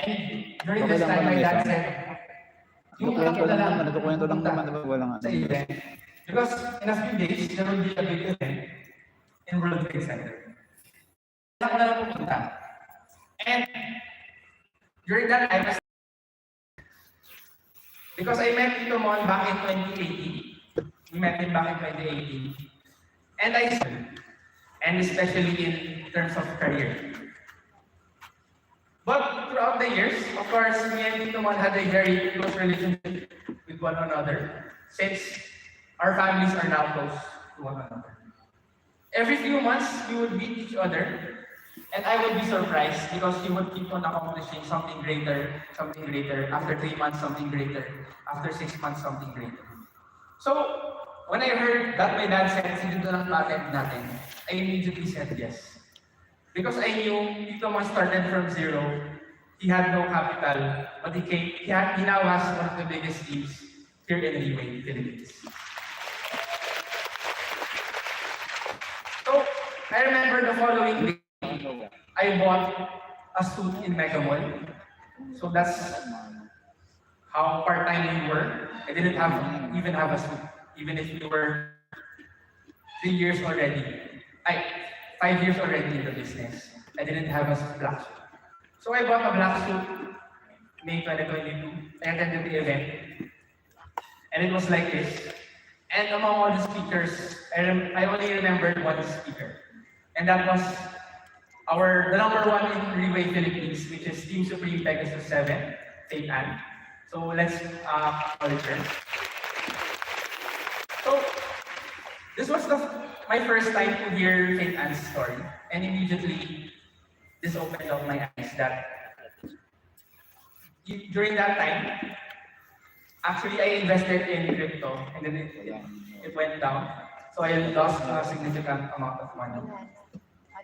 And during this time, my dad said, nagkukwento lang naman, walang sa event. Because in a few days, there will be a big event in World Trade Center. Ako na lang pupunta. And during that time, because I met Tito Mon back in 2018. We met him back in 2018. And and especially in terms of career. But throughout the years, of course, me and Tito Mon had a very close relationship with one another, since our families are now close to one another. Every few months, we would meet each other, and I would be surprised because he would keep on accomplishing something greater, after 3 months, something greater, after 6 months, something greater. So, when I heard that my dad said, sige doon ang patent natin, I immediately said yes. Because I knew Tito Mon started from zero, he had no capital, but he now has one of the biggest teams here in Riway, Philippines. So, I remember the following day, I bought a suit in Mega Mall. So that's how part-time we were. I didn't even have a suit, even if we were 3 years already. 5 years already in the business. I didn't have a black suit. So I bought a black suit May 2022. I attended the event. And it was like this. And among all the speakers, I only remembered one speaker. And that was the number one in Riway Philippines, which is Team Supreme Pegasus 7, Faith Ann. So let's acknowledge her. So this was my first time to hear Faith Ann's story. And immediately, this opened up my eyes that during that time, actually I invested in crypto and then it went down. So I lost a significant amount of money.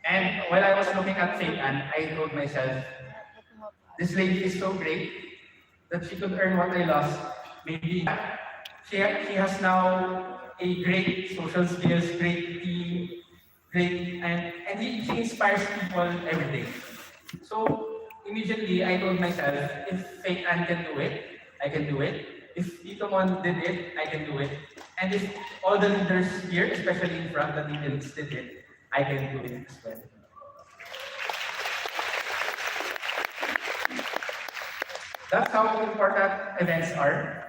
And while I was looking at Faith Ann, I told myself, this lady is so great that she could earn what I lost. Maybe she has now a great social skills, great team, and she inspires people every day. So immediately I told myself, if Faith Ann can do it, I can do it. If Tito Mon did it, I can do it. And if all the leaders here, especially in front, the leaders did it, I can do it as well. That's how important events are.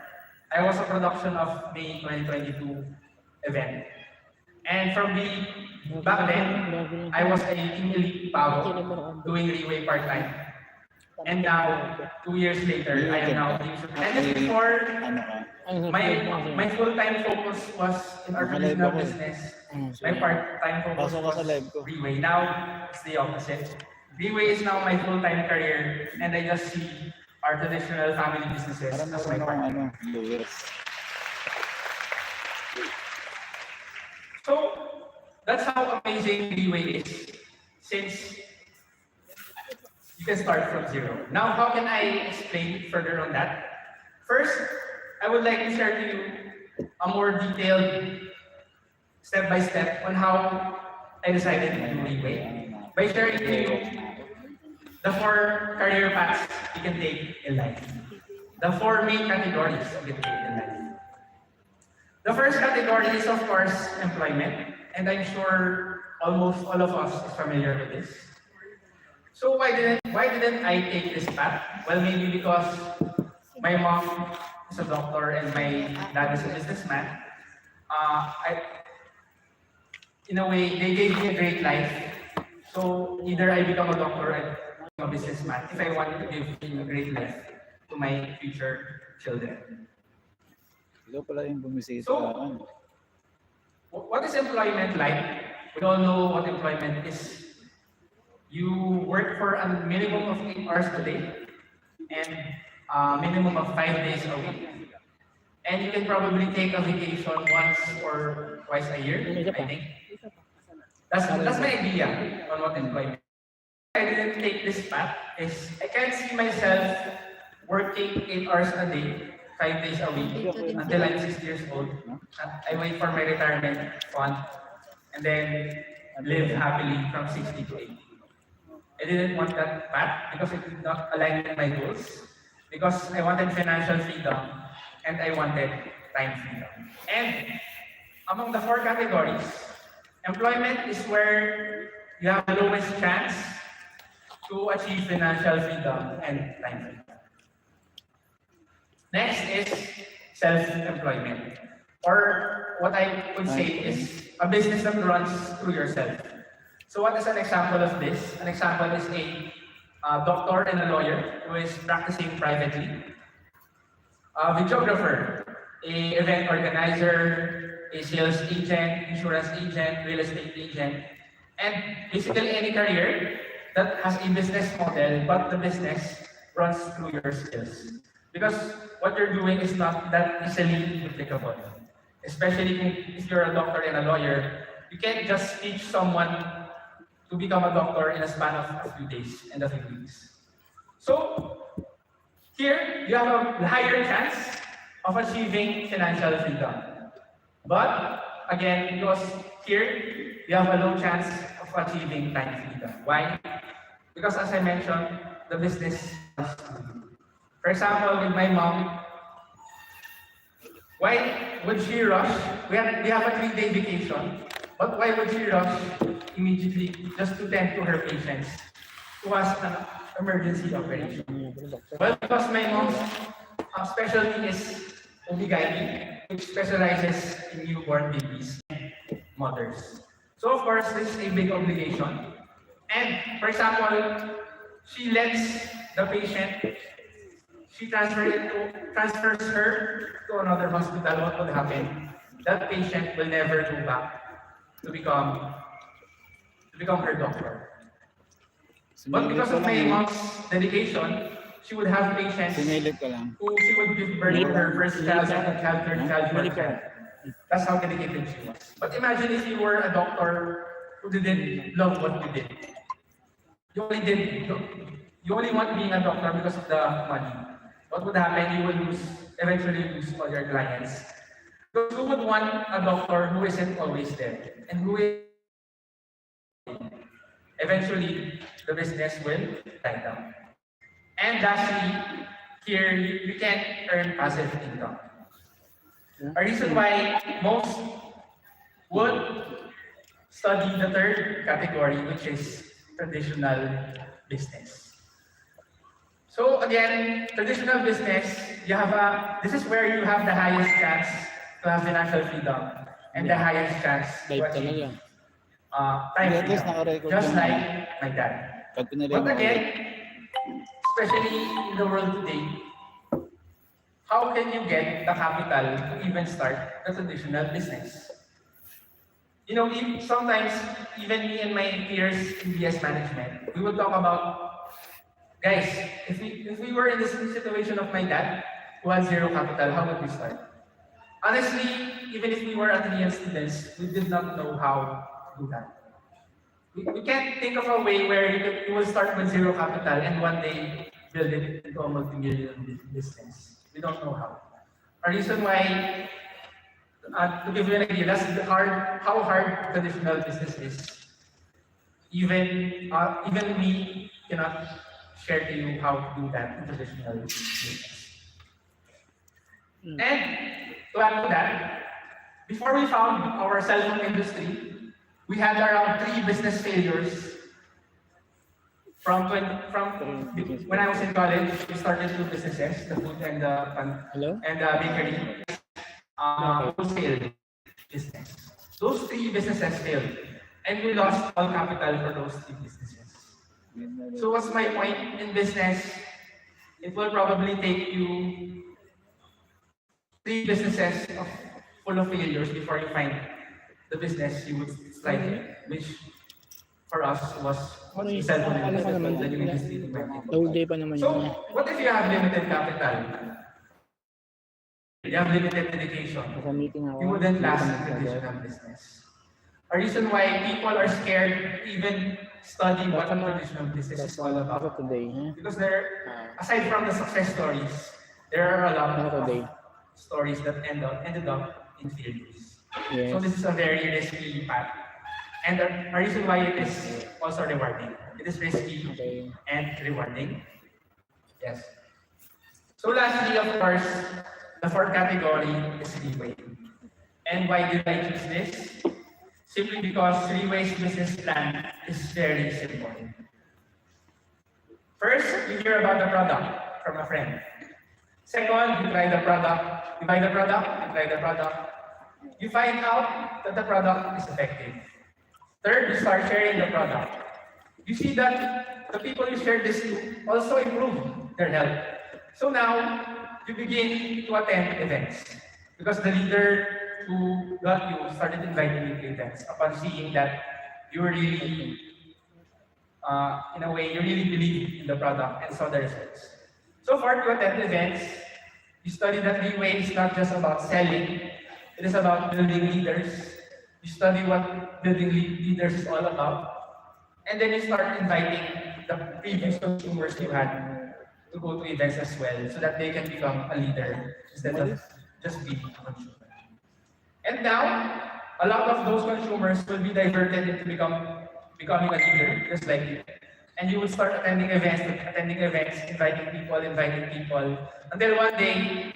I was a production of May 2022 event. And from back then, I was a team elite Pavo doing Riway part-time. And now, 2 years later, I am now team support. And just before, my full-time focus was in our traditional business. My part-time focus was Riway. Now, it's the opposite. Riway is now my full-time career, and I just see our traditional family businesses as my partner. So, that's how amazing Riway is. Since you can start from zero. Now, how can I explain further on that? First, I would like to share to you a more detailed step-by-step on how I decided to do Riway. By sharing to you the 4 career paths you can take in life. The 4 main categories you can take in life. The first category is, of course, employment. And I'm sure almost all of us is familiar with this. So why didn't I take this path? Well, maybe because my mom is a doctor and my dad is a businessman. In a way, they gave me a great life. So either I become a doctor or I become a businessman if I want to give a great life to my future children. So, what is employment like? We all know what employment is. You work for a minimum of 8 hours a day and a minimum of 5 days a week. And you can probably take a vacation once or twice a year, I think. That's my idea on what employment is. I didn't take this path is I can't see myself working 8 hours a day, 5 days a week until I'm 60 years old. I wait for my retirement fund and then live happily from 60 to 80. I didn't want that path because it did not align with my goals. Because I wanted financial freedom and I wanted time freedom. And among the four categories, employment is where you have the lowest chance to achieve financial freedom and time freedom. Next is self-employment, or what I would say is a business that runs through yourself. So what is an example of this? An example is a doctor and a lawyer who is practicing privately, a videographer, a event organizer, a sales agent, insurance agent, real estate agent, and basically any career that has a business model, but the business runs through your skills. Because what you're doing is not that easily replicable. Especially if you're a doctor and a lawyer, you can't just teach someone to become a doctor in a span of a few days and a few weeks. So, here, you have a higher chance of achieving financial freedom. But, again, because here, you have a low chance of achieving time freedom. Why? Because as I mentioned, the business has to do. For example, with my mom, why would she rush? We have a 3-day vacation, but why would she rush immediately just to tend to her patients who has an emergency operation? Well, because my mom's specialty is OB-GYN, which specializes in newborn babies and mothers. So of course, this is a big obligation. And for example, she lets the patient, she transfers her to another hospital. What will happen? That patient will never go back to become her doctor. But because of my mom's dedication, she would have patients who she would give birth to her first child, second child, third child, fourth child. That's how dedicated she was. But imagine if you were a doctor who didn't love what you did. You only want being a doctor because of the money. What would happen? You will eventually lose all your clients. Because who would want a doctor who isn't always there? And who is eventually the business will die down. And lastly, here you can earn passive income. A reason why most would study the third category, which is traditional business. So again, traditional business, this is where you have the highest chance to have financial freedom and the highest chance to achieve time freedom, just like my dad. But again, especially in the world today, how can you get the capital to even start the traditional business? You know, sometimes even me and my peers in BS management, we would talk about, guys, if we were in this situation of my dad, who had zero capital, how would we start? Honestly, even if we were Athenean students, we did not know how to do that. We can't think of a way where you will start with zero capital and one day build it into a multi-million business. We don't know how. A reason why, to give you an idea, that's how hard traditional business is. Even we cannot share to you how to do that in traditional business. And to add to that, before we found our cell phone industry, we had around 3 business failures. From when I was in college, we started 2 businesses, the food and the bakery, wholesale business. Those 3 businesses failed, and we lost all capital for those 3 businesses. So what's my point in business? It will probably take you 3 businesses full of failures before you find the business you would strive in, which for us was the new industry. So, what if you have limited capital? You have limited dedication. You wouldn't last in traditional business. A reason why people are scared to even study what traditional business is all about. Because aside from the success stories, there are a lot of stories that ended up in failures. So this is a very risky path. And the reason why it is also rewarding. It is risky and rewarding. Yes. So lastly, of course, the fourth category is Riway. And why did I choose this? Simply because Riway's business plan is very simple. First, you hear about the product from a friend. Second, you try the product. You buy the product, you try the product. You find out that the product is effective. Third, you start sharing the product. You see that the people you share this to also improve their health. So now, you begin to attend events because the leader who got you started inviting you to events upon seeing that you really, in a way, you really believe in the product and saw the results. So far, to attend events, you study that Riway is not just about selling, it is about building leaders. You study what building leaders is all about. And then you start inviting the previous consumers you had to go to events as well so that they can become a leader instead of just being a consumer. And now, a lot of those consumers will be diverted into becoming a leader, just like you. And you will start attending events, inviting people, until one day,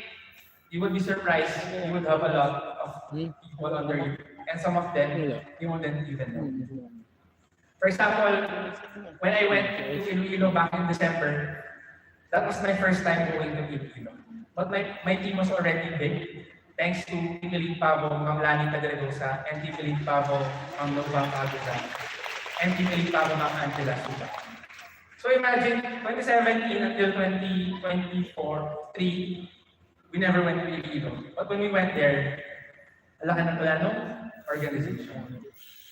you will be surprised, you would have a lot of people under you. And some of them, you wouldn't even know. For example, when I went to Iloilo back in December, that was my first time going to Iloilo. But my team was already big, thanks to Tipiling Pavo, Ma'am Lani Pedregosa, and Tipiling Pavo, Ma'am Novang Aguza, and Tipiling Pavo, Ma'am Angela Suba. So imagine, 2017 until 2024, 3, we never went to Iloilo. But when we went there, laki ng plano, organization.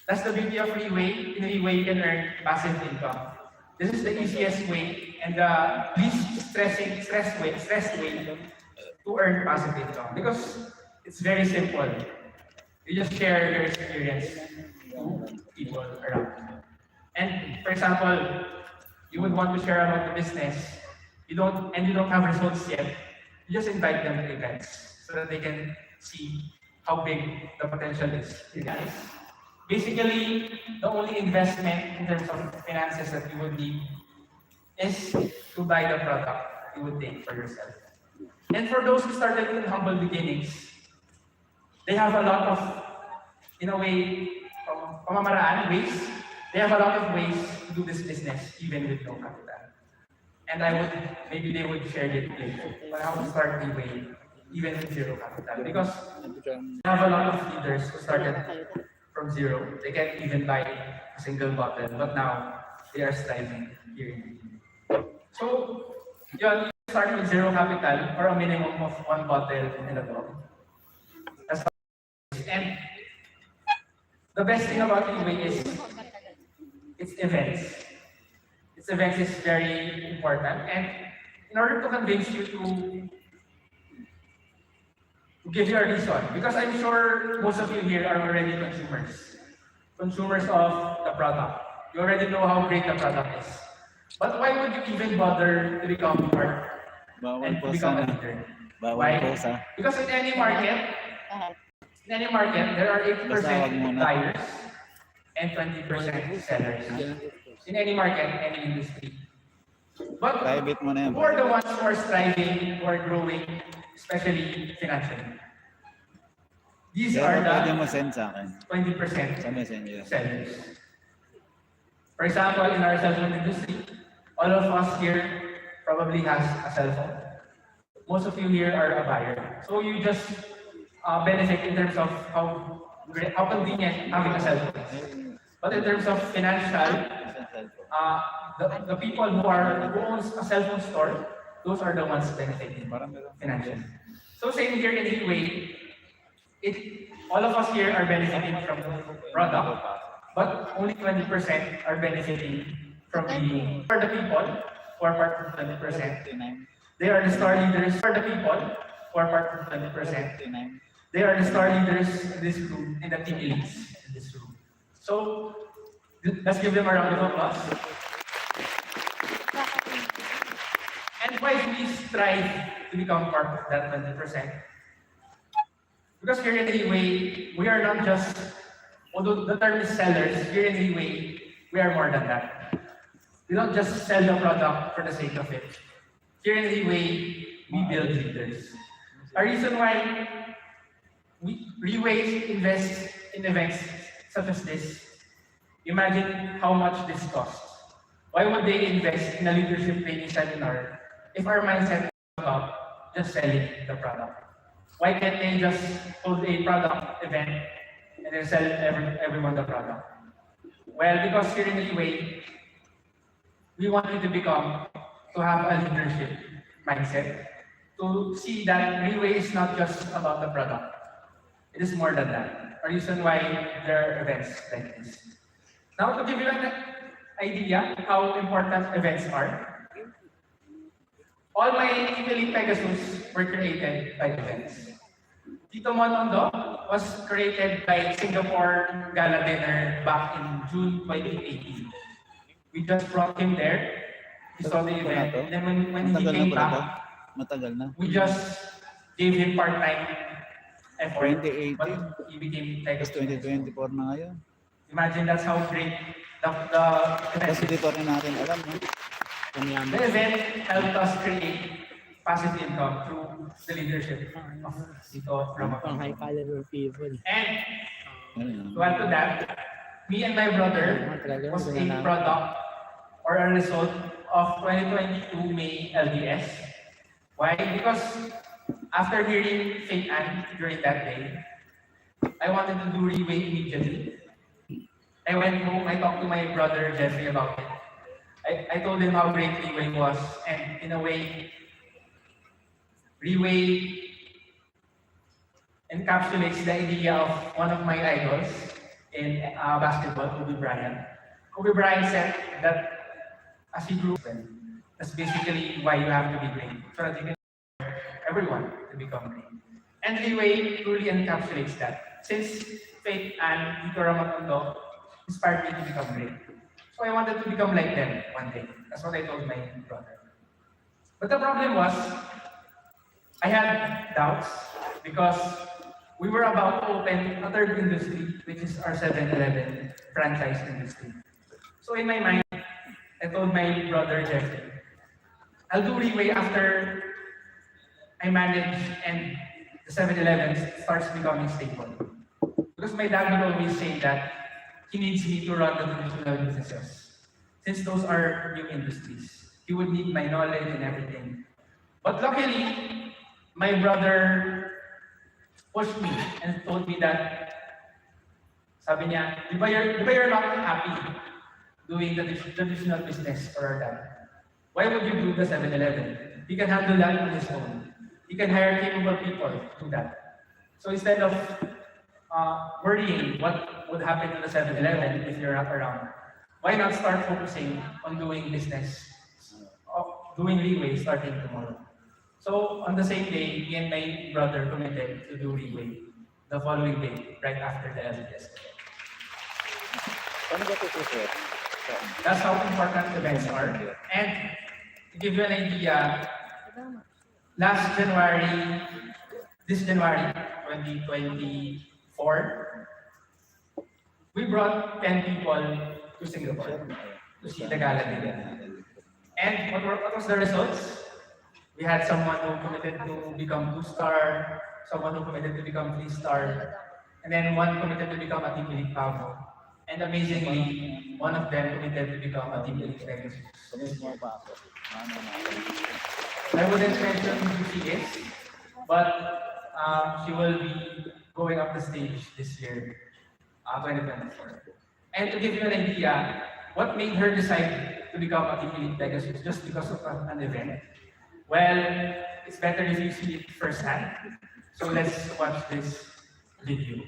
That's the beauty of Riway. In Riway, you can earn passive income. This is the easiest way and the least stress way to earn passive income because it's very simple. You just share your experience to people around you. And for example, you would want to share about the business, you don't have results yet. You just invite them to events so that they can see how big the potential is. Guys, basically, the only investment in terms of finances that you would need is to buy the product you would take for yourself. And for those who started in humble beginnings, they have a lot of, in a way, ways, they have a lot of ways to do this business even with no capital. And maybe they would share it later on how to start Riway even with zero capital. Because they have a lot of leaders who started from zero. They can't even buy a single bottle, but now they are striving here in Riway. So, you start with zero capital or a minimum of 1 bottle and a dog. And the best thing about Riway is its events. Its events is very important, and in order to convince you to give you a reason, because I'm sure most of you here are already consumers of the product. You already know how great the product is. But why would you even bother to become part and to become a leader? Why? Because in any market, there are 80% buyers and 20% sellers. In any market, any industry. But who are the ones who are striving, who are growing, especially financially? These are the 20% sellers. For example, in our cell phone industry, all of us here probably has a cell phone. Most of you here are a buyer. So you just benefit in terms of how convenient having a cell phone is. But in terms of financial, the people who owns a cell phone store, those are the ones benefiting financially. So same here in Riway, all of us here are benefiting from the product, but only 20% are benefiting from the for the people who are part of 20%. They are the star leaders for the people who are part of 20%. They are the star leaders in this room and the team elites in this room. So let's give them a round of applause. And why do we strive to become part of that 20%? Because here in Riway, we are not just Although the term is sellers, here in Riway, we are more than that. We don't just sell the product for the sake of it. Here in Riway, we build leaders. A reason why Riway invests in events such as this, imagine how much this costs. Why would they invest in a leadership training seminar if our mindset is about just selling the product? Why can't they just hold a product event and then sell everyone the product? Well, because here in Riway, we want you to become, to have a leadership mindset, to see that Riway is not just about the product. It is more than that. A reason why there are events like this. Now, to give you an idea how important events are, all my Emily Pegasus were created by events. Tito Monondo was created by Singapore Gala Dinner back in June 2018. We just brought him there. He saw the event. And then when he came back, we just gave him part-time effort. 2018. But he became Pegasus. 2024 na ngayon. Imagine that's how great the event Kasi dito rin natin alam, no? The event helped us create passive income through the leadership of Tito Ramadan. High caliber people. And to add to that, me and my brother was a product or a result of 2022 May LDS. Why? Because after hearing Faith Ann during that day, I wanted to do Riway immediately. I went home, I talked to my brother Jeffrey about it. I told him how great Riway was, and in a way, Riway encapsulates the idea of one of my idols in basketball, Kobe Bryant. Kobe Bryant said that as he grew, that's basically why you have to be great, so that you can everyone to become great. And Riway truly encapsulates that. Since Faith and Tito Ramatondo inspired me to become great. So I wanted to become like them one day. That's what I told my brother. But the problem was, I had doubts because we were about to open a third industry, which is our 7-Eleven franchise industry. So in my mind, I told my brother Jeffrey, I'll do Riway after I manage and the 7-Eleven starts becoming stable. Because my dad would always say that he needs me to run the traditional businesses. Since those are new industries, he would need my knowledge and everything. But luckily, my brother pushed me and told me that, sabi niya, di ba you're not happy doing the traditional business for our dad? Why would you do the 7-Eleven? He can handle that on his own. He can hire capable people to do that. So instead of worrying what would happen to the 7-Eleven if you're not around, why not start focusing on doing business, doing Riway starting tomorrow? So on the same day, me and my brother committed to do Riway the following day, right after the LDS. That's how important events are. And to give you an idea, this January 2024, we brought 10 people to Singapore to see the gala dinner. And what was the results? We had someone who committed to become 2-star, someone who committed to become 3-star, and then one committed to become a Team Elite Pavo. And amazingly, one of them committed to become a Team Elite Pegasus. I wouldn't mention who she is, but she will be going up the stage this year, 2024. And to give you an idea, what made her decide to become a Team Elite Pegasus just because of an event? Well, it's better if you see it firsthand. So let's watch this video.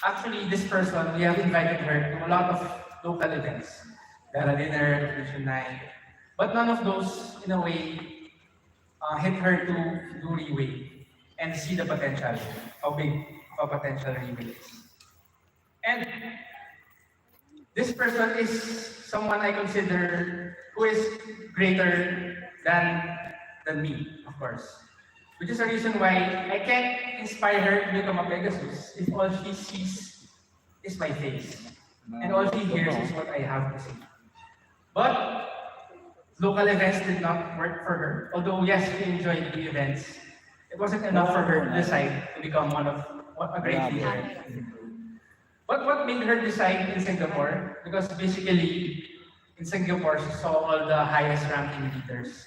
actually, this person, we have invited her to a lot of local events. Gala dinner, graduation night. But none of those, in a way, hit her to do Riway and see the potential, how big of a potential Riway is. And this person is someone I consider who is greater than me, of course. Which is the reason why I can't inspire her to become a Pegasus if all she sees is my face. And all she hears is what I have to say. But local events did not work for her. Although yes, she enjoyed the events, it wasn't enough for her to decide to become a great leader. But what made her decide in Singapore? Because basically, in Singapore, she saw all the highest ranking leaders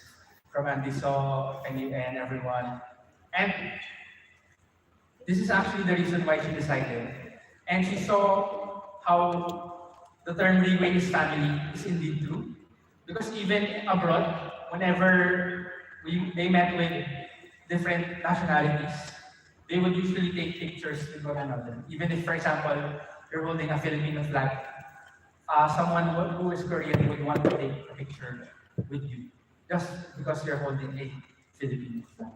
from Andy So, and everyone. And this is actually the reason why she decided. And she saw how the term Riway is family is indeed true. Because even abroad, whenever they met with different nationalities, they would usually take pictures with one another. Even if, for example, you're holding a Filipino flag, someone who is Korean would want to take a picture with you, just because you're holding a Filipino flag.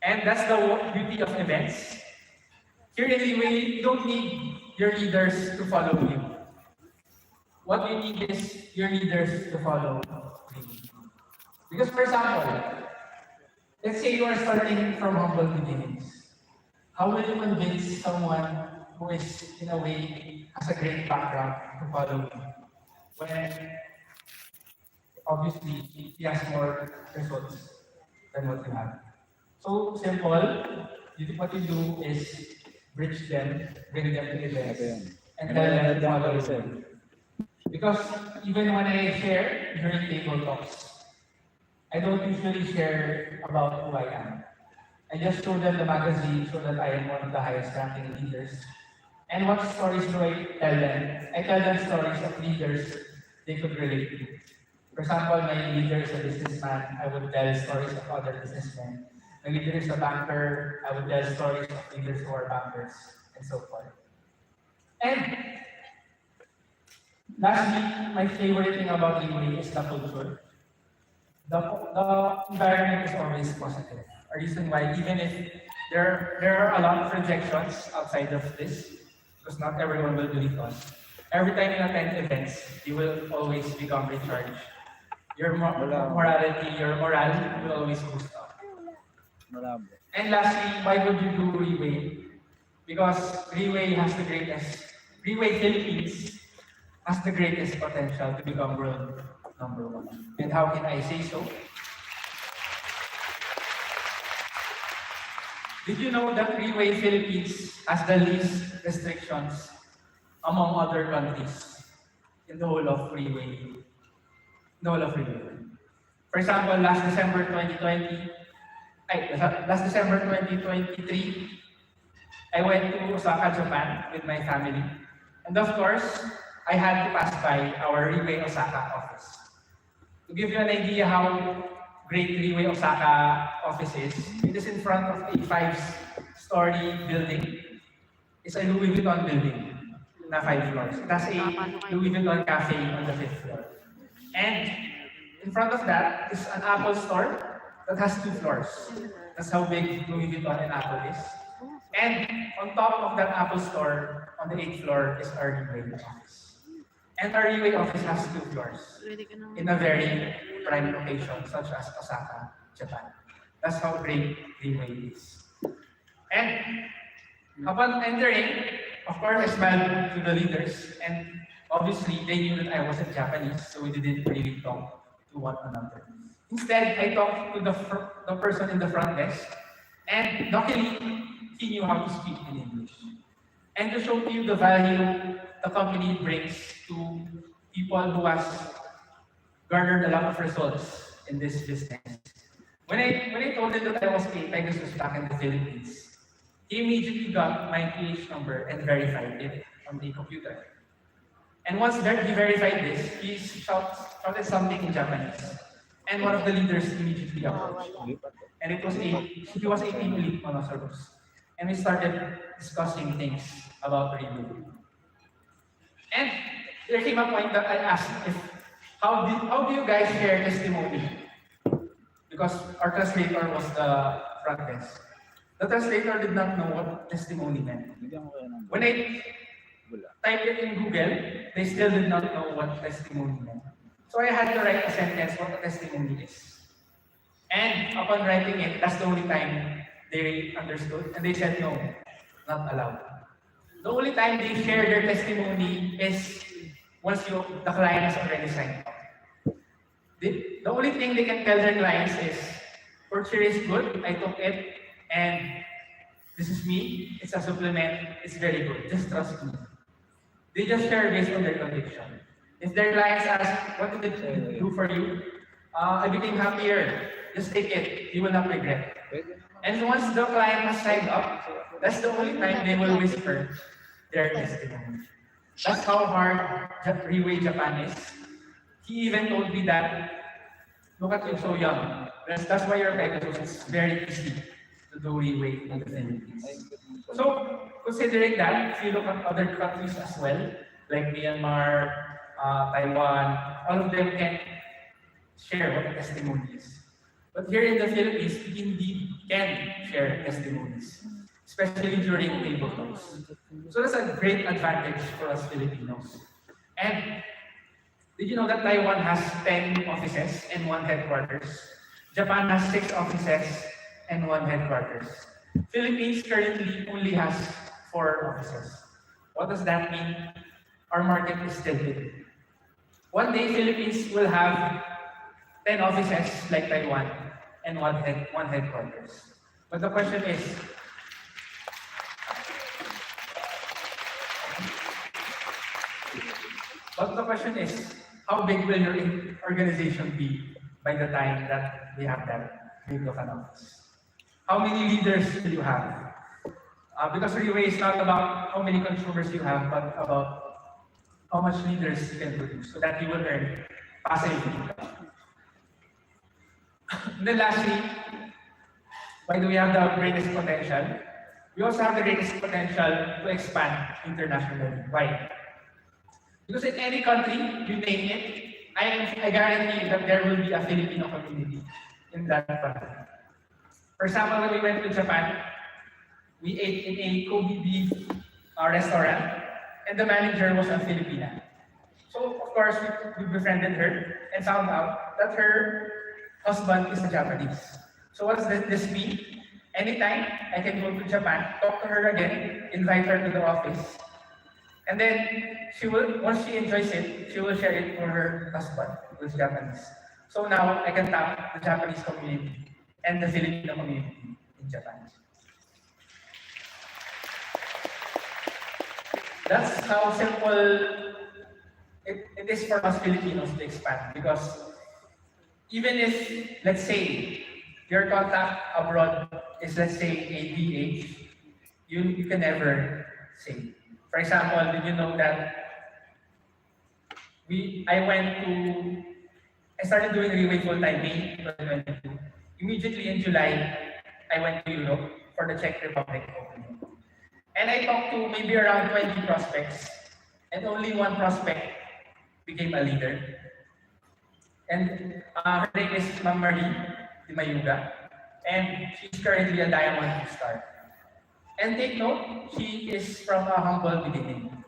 And that's the beauty of events. Here in Riway, you don't need your leaders to follow you. What you need is your leaders to follow you. Because, for example, let's say you are starting from humble beginnings. How will you convince someone who is, in a way, has a great background to follow you? When, obviously, he has more results than what you have. So simple, what you do is bridge them, bring them to events, and tell them to follow you. Because even when I share during table talks, I don't usually share about who I am. I just show them the magazine so that I am one of the highest ranking leaders. And what stories do I tell them? I tell them stories of leaders they could relate to. For example, my leader is a businessman, I would tell stories of other businessmen. My leader is a banker, I would tell stories of leaders who are bankers, and so forth. And lastly, my favorite thing about Riway is the culture. The environment is always positive. A reason why, even if there are a lot of rejections outside of this, because not everyone will believe us. Every time you attend events, you will always become recharged. Your morality, your morale will always boost up. And lastly, why would you do Riway? Because Riway Philippines has the greatest potential to become world number one. And how can I say so? Did you know that Riway Philippines has the least restrictions among other countries in the whole of Riway? For example, last December 2023, I went to Osaka, Japan with my family. And of course, I had to pass by our Riway Osaka office. To give you an idea how great Riway Osaka office is, it is in front of a 5-story building. It's a Louis Vuitton building na 5 floors. It has a Louis Vuitton cafe on the 5th floor. And in front of that is an Apple store that has 2 floors. That's how big Louis Vuitton and Apple is. And on top of that Apple store, on the 8th floor, is our Riway office. And our Riway office has 2 floors in a very prime location, such as Osaka, Japan. That's how great Riway is. And upon entering, of course, I smiled to the leaders, and obviously they knew that I wasn't Japanese, so we didn't really talk to one another. Instead, I talked to the person in the front desk, and luckily, he knew how to speak in English. And to show to you the value the company brings to people who has garnered a lot of results in this business. When I told him that I was a Pegasus back in the Philippines, he immediately got my PH number and verified it on the computer. And once he verified this, he shouted something in Japanese. And one of the leaders immediately approached. And he was a team lead on Osaurus. and we started discussing things about Riway. And there came a point that I asked if how do you guys share testimony? Because our translator was the front desk. The translator did not know what testimony meant. Bigyan mo kayo ng When I bula. typed it in Google, they still did not know what testimony meant. So I had to write a sentence what a testimony is. And upon writing it, that's the only time they understood. And they said, no, not allowed. The only time they share their testimony is once the client has already signed up. The only thing they can tell their clients is, Porcher is good, I took it, and this is me, it's a supplement, it's very good, just trust me. They just share based on their conviction. If their clients ask, what did it do for you? I became happier, just take it, you will not regret. And once the client has signed up, that's the only time they will whisper their testimony. That's how hard Riway Japan is. He even told me that, look at you, so young. That's why you're Pegasus. It's very easy to do Riway in the Philippines. So, considering that, if you look at other countries as well, like Myanmar, Taiwan, all of them can share what the testimony is. But here in the Philippines, we indeed can share testimonies, especially during table talks. So that's a great advantage for us Filipinos. And did you know that Taiwan has 10 offices and 1 headquarters? Japan has 6 offices and 1 headquarters. Philippines currently only has 4 offices. What does that mean? Our market is still big. One day, Philippines will have 10 offices like Taiwan and 1 headquarters. But the question is, how big will your organization be by the time that we have that big of an office? How many leaders will you have? Because Riway is not about how many consumers you have, but about how much leaders you can produce so that you will earn passive income. And then lastly, why do we have the greatest potential? We also have the greatest potential to expand internationally. Why? Because in any country, you name it, I guarantee that there will be a Filipino community in that country. For example, when we went to Japan, we ate in a Kobe beef restaurant, and the manager was a Filipina. So, of course, we befriended her and found out that her husband is a Japanese. So what does this mean? Anytime I can go to Japan, talk to her again, invite her to the office, and then once she enjoys it, she will share it for her husband, who's Japanese. So now I can tap the Japanese community and the Filipino community in Japan. That's how simple it is for us Filipinos to expand. Because even if, let's say, your contact abroad is, let's say, a DH, you can never say. For example, did you know that I started doing Riway full-time May 2022. Immediately in July, I went to Europe for the Czech Republic opening. And I talked to maybe around 20 prospects, and only 1 prospect became a leader. And her name is Ma'am Marie Mayuga, and she's currently a Diamond 2 star. And take note, she is from a humble beginning.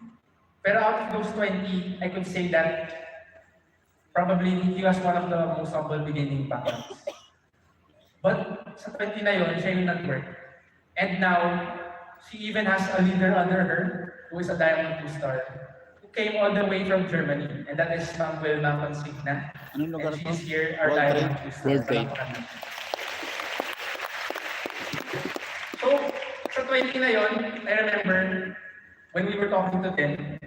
Pero out of those 20, I could say that probably he was one of the most humble beginning backgrounds. But sa 20 na yun, siya yung nag-work. And now, she even has a leader under her who is a Diamond 2 star, who came all the way from Germany, and that is Ma'am Wilma Consigna. Anong lugar And she to? is here, our Diamond 2 star. World Trade. So, sa 20 na yun, I remember when we were talking to them,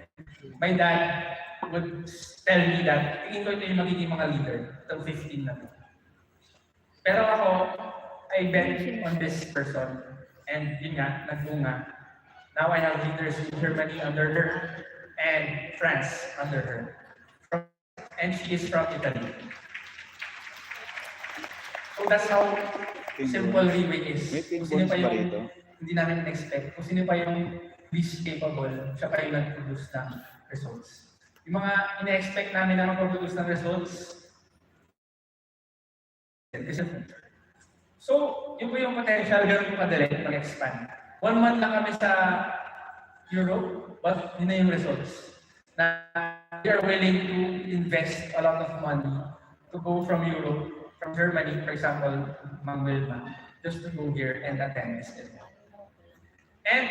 my dad would tell me that tingin ko ito yung magiging mga leader, itong 15 na to. Pero ako, I bet on this person, and yun nga, nagbunga. Now I have leaders in Germany under her, and France under her. And she is from Italy. So that's how simple Riway is. May ping Kung sino bonus pa ba yung rito? hindi namin in-expect kung sino pa yung least capable, siya pa yung nag-produce ng results. Yung mga ina-expect namin na mag-produce ng results, so, yun po yung potential, ganun po kadali mag-expand. 1 month lang kami sa Europe, but yun na yung results. Na we are willing to invest a lot of money to go from Europe, from Germany, for example, Mang Wilma, just to go here and attend this event. And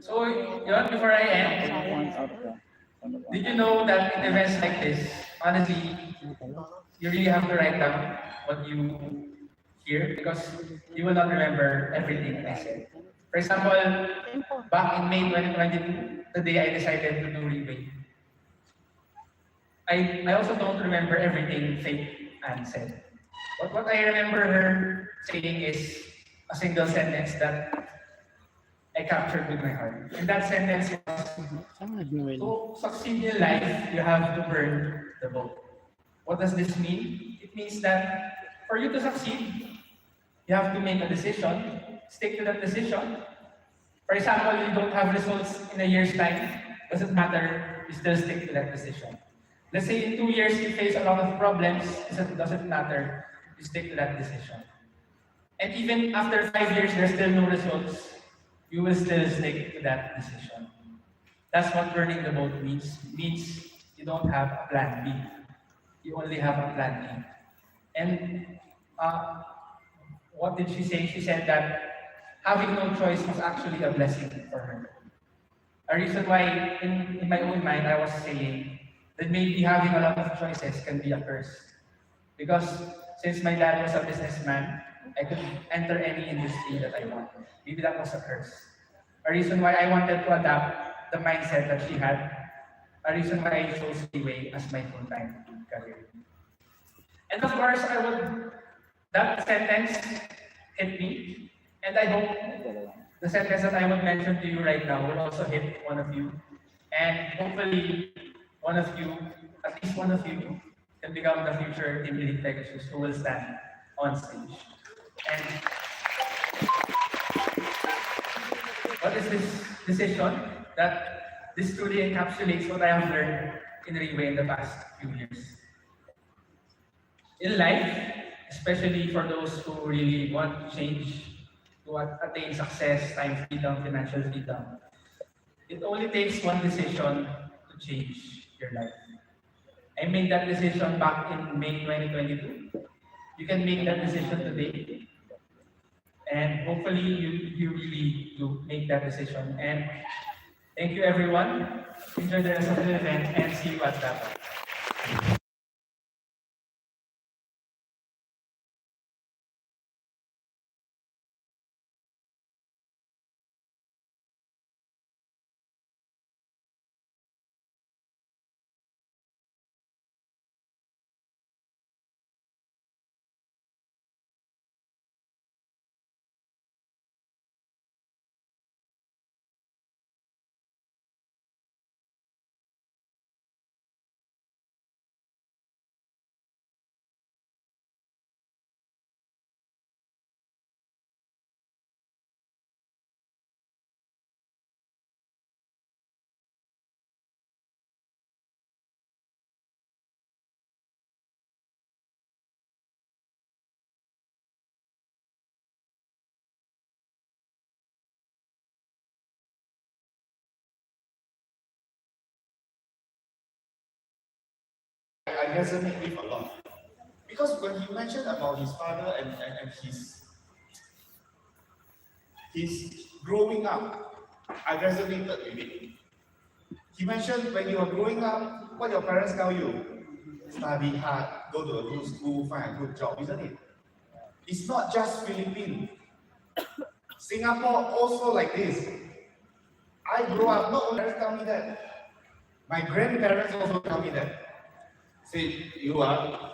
so, yun, before I end, did you know that in events like this, honestly, you really have to write down what you hear because you will not remember everything I said. For example, back in May 2022, the day I decided to do Riway, I also don't remember everything Faith Ann said. But what I remember her saying is a single sentence that I captured with my heart. And that sentence was, to succeed in life, you have to burn the boat. What does this mean? It means that for you to succeed, you have to make a decision, stick to that decision. For example, you don't have results in a year's time, doesn't matter, you still stick to that decision. Let's say in 2 years you face a lot of problems, doesn't matter, you stick to that decision. And even after 5 years, there's still no results, you will still stick to that decision. That's what burning the boat means. It means you don't have a plan B. You only have a plan A. And what did she say? She said that having no choice was actually a blessing for her. A reason why in my own mind I was saying that maybe having a lot of choices can be a curse. Because since my dad was a businessman, I could enter any industry that I want. Maybe that was a curse. A reason why I wanted to adapt the mindset that she had. A reason why I chose Riway as my full-time career. And of course, that sentence hit me. And I hope the sentence that I would mention to you right now will also hit one of you. And hopefully, one of you, at least one of you, can become the future Team Elite Pegasus who will stand on stage. And what is this decision? That this truly encapsulates what I have learned in Riway in the past few years. In life, especially for those who really want to change, to attain success, time freedom, financial freedom, it only takes one decision to change your life. I made that decision back in May 2022. You can make that decision today. And hopefully you really do make that decision. And thank you everyone. Enjoy the rest of the event and see you at that. I resonate with a lot. Because when he mentioned about his father and his growing up, I resonated with it. He mentioned when you are growing up, what your parents tell you, study hard, go to a good school, find a good job, isn't it? It's not just Philippines. Singapore also like this. I grew up, not only parents tell me that, my grandparents also tell me that. Say, you are,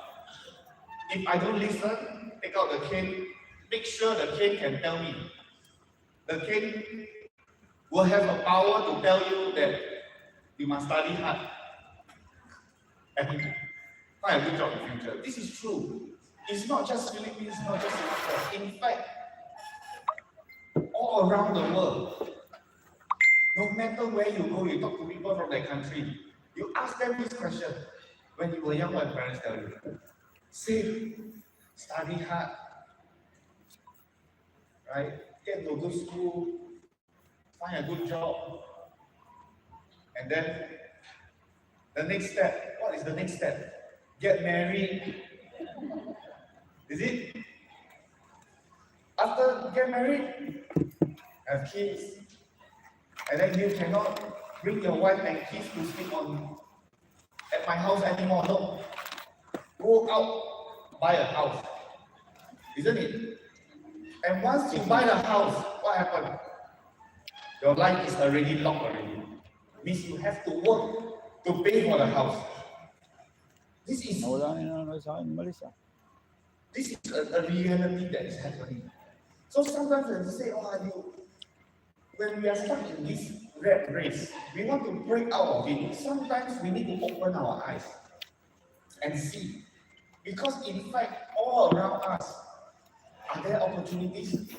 if I don't listen, take out the cane, make sure the cane can tell me. The cane will have a power to tell you that you must study hard and find a good job in the future. This is true. It's not just Philippines, not just Singapore. In fact, all around the world. No matter where you go, you talk to people from that country. You ask them this question when you were young, what parents tell you? Save, study hard, right? Get to a good school, find a good job, and then the next step. What is the next step? Get married. Is it? After get married, have kids, and then you cannot bring your wife and kids to sleep at my house anymore. No. Go out, buy a house. Isn't it? And once you buy the house, what happens? Your life is already locked already. Means you have to work to pay for the house. This is This is a reality that is happening. So sometimes when you say, when we are stuck in this rat race, we want to break out of it. Sometimes we need to open our eyes and see. Because in fact, all around us, are there opportunities?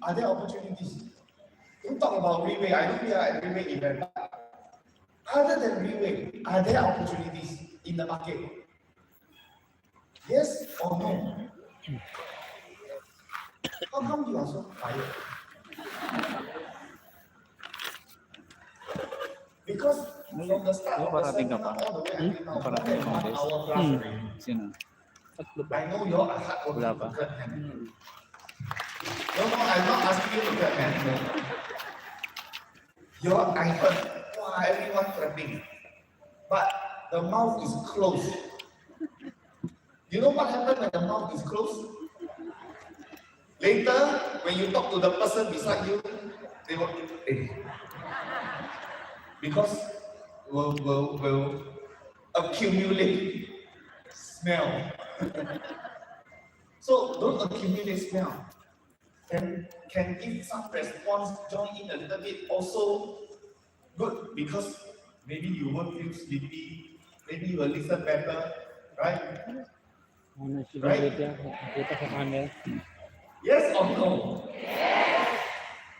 Are there opportunities? Don't talk about Riway. I know we are at Riway event. Other than Riway, are there opportunities in the market? Yes or no? How come you are so quiet? Because from the start of the seminar all the way until now, more than 1 hour plus already. I know you all are hardworking to clap hands. No, I'm not asking you to clap hands. No. I heard, everyone clapping. But the mouth is closed. You know what happens when the mouth is closed? Later, when you talk to the person beside you, they will because will accumulate smell. So don't accumulate smell. Can give some response, join in a little bit, also good because maybe you won't feel sleepy, maybe you will listen better, right? Right? Yes or no?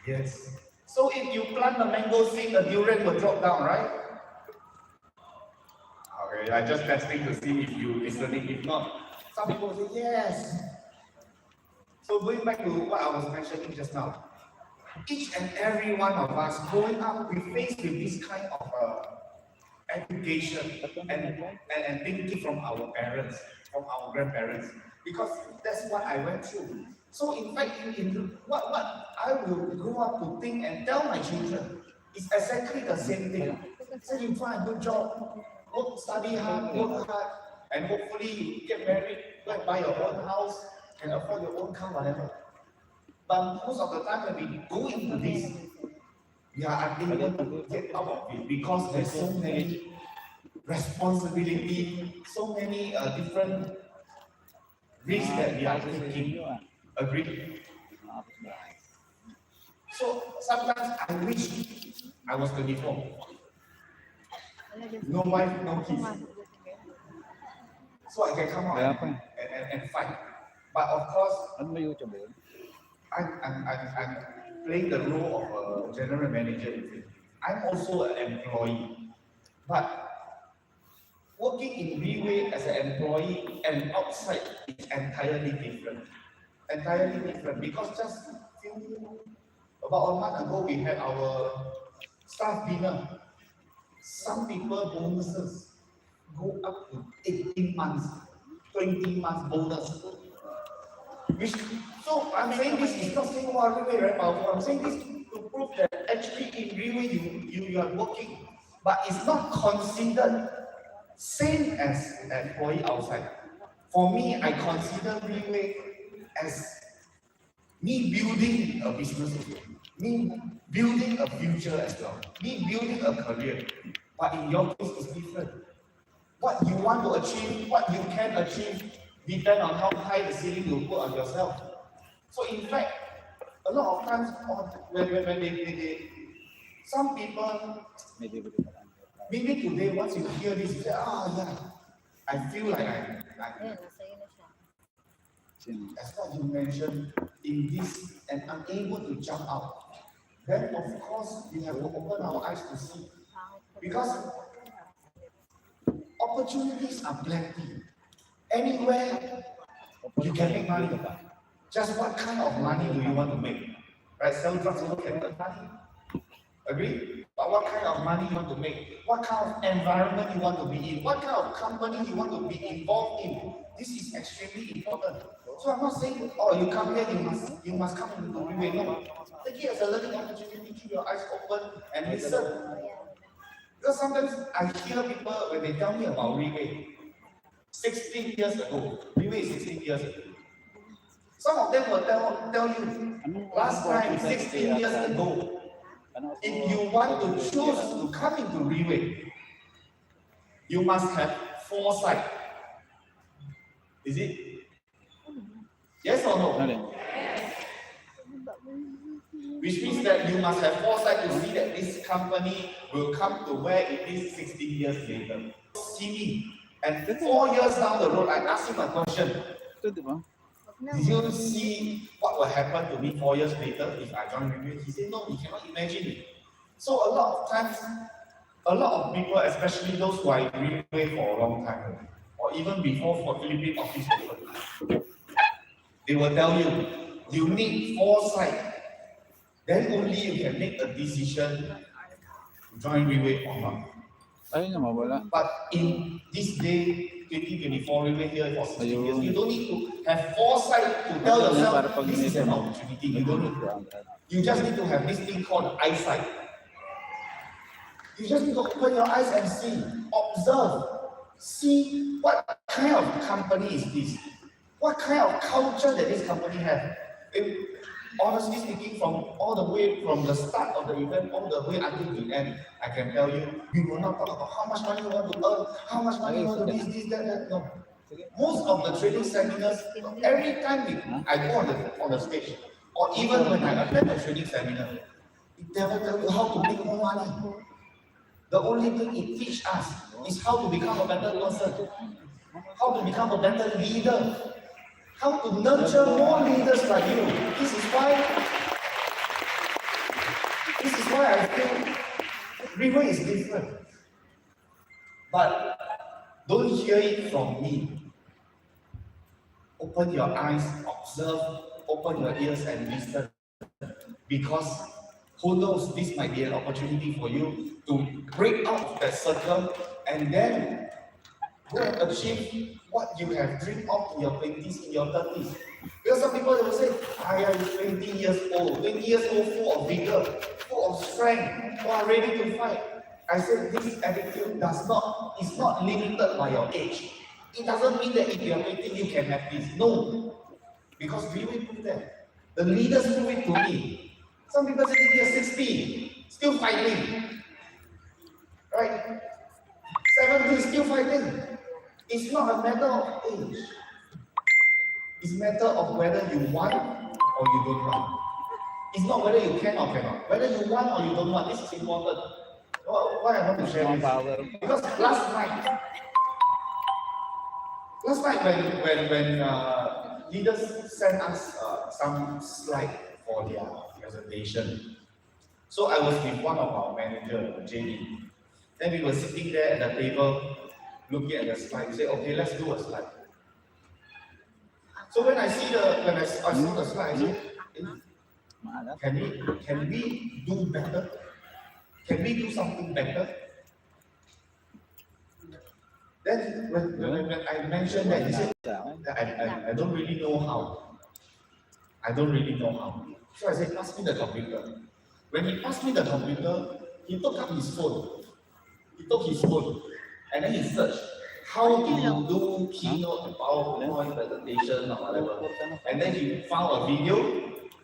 Yes. So if you plant the mango seed, the durian will drop down, right? Okay, I'm just testing to see if you listening. If not, some people say yes. So going back to what I was mentioning just now, each and every one of us growing up, we face with this kind of education and thinking from our parents, from our grandparents, because that's what I went through. So in fact, what I will grow up to think and tell my children is exactly the same thing. So you find a good job, work, study hard, work hard, and hopefully you get married, go and buy your own house, and afford your own car, whatever. But most of the time when we go into this, we are unable to get out of it because there's so many responsibility, so many different risks that we are taking. Agree? So sometimes I wish I was 24. No wife, no kids. So I can come out and fight. But of course, I'm playing the role of a general manager. I'm also an employee. But working in Riway as an employee and outside is entirely different. Entirely different because just about a month ago we had our staff dinner. Some people bonuses go up to 18 months, 20 months bonus. So I'm saying this is not saying Riway very powerful. I'm saying this to prove that actually in Riway you are working, but it's not considered same as an employee outside. For me, I consider Riway as me building a business, me building a future as well, me building a career. But in your case, it's different. What you want to achieve, what you can achieve, depend on how high the ceiling you put on yourself. So in fact, a lot of times when they some people, maybe today once you hear this, you say, yeah, I feel like I'm as what you mentioned in this, and unable to jump out, then of course we have to open our eyes to see. Because opportunities are plenty. Anywhere you can make money. Just what kind of money do you want to make? Right? Sell drugs, you can earn money. Agree? But what kind of money you want to make? What kind of environment you want to be in? What kind of company you want to be involved in? This is extremely important. So I'm not saying, oh, you come here, you must come into Riway. No. Take it as a learning opportunity, keep your eyes open and listen. Because sometimes I hear people when they tell me about Riway, 16 years ago, Riway is 16 years ago. Some of them will tell you, last time, 16 years ago, if you want to choose to come into Riway, you must have foresight. Is it? Yes or no? Which means that you must have foresight to see that this company will come to where it is 16 years later. See me. And 4 years down the road, I asked him a question. Did you see what will happen to me 4 years later if I join Riway? He said, no, he cannot imagine it. So a lot of times, a lot of people, especially those who are in Riway for a long time, or even before for Philippine office open, they will tell you, you need foresight. Then only you can make a decision to join Riway or not. But in this day, 2024, Riway here for 16 years, you don't need to have foresight to tell yourself this is an opportunity. You don't need to. You just need to have this thing called eyesight. You just need to open your eyes and see, observe, see what kind of company is this, what kind of culture that this company has. Honestly speaking, from all the way from the start of the event, all the way until the end, I can tell you, we will not talk about how much money you want to earn, how much money you want to this, that. No. Most of the training seminars, every time I go on the stage, or even when I attend a training seminar, it never tell you how to make more money. The only thing it teaches us is how to become a better person, how to become a better leader, how to nurture more leaders like you. This is why I feel Riway is different. But don't hear it from me. Open your eyes, observe, open your ears and listen. Because who knows, this might be an opportunity for you to break out of that circle and then go and achieve what you have dreamed of in your 20s, in your 30s. Because some people will say, I am 20 years old, full of vigor, full of strength, who are ready to fight. I said this attitude is not limited by your age. It doesn't mean that if you are 20, you can have this. No. Because we will prove that. The leaders prove it to me. Some people say they are 60, still fighting. Right? 70, still fighting. It's not a matter of age. It's a matter of whether you want or you don't want. It's not whether you can or cannot. Whether you want or you don't want, this is important. Why I want to share this? Because last night when leaders sent us some slide for their presentation, so I was with one of our manager, JD. Then we were sitting there at the table, looking at the slide. We said, okay, let's do a slide. So when I saw the slide, I said, can we do better? Can we do something better? Then when I mentioned that, he said, I don't really know how. I don't really know how. So I said, pass me the computer. When he passed me the computer, he took up his phone. He took his phone and then he searched, how do you do keynote, PowerPoint presentation or whatever. And then he found a video,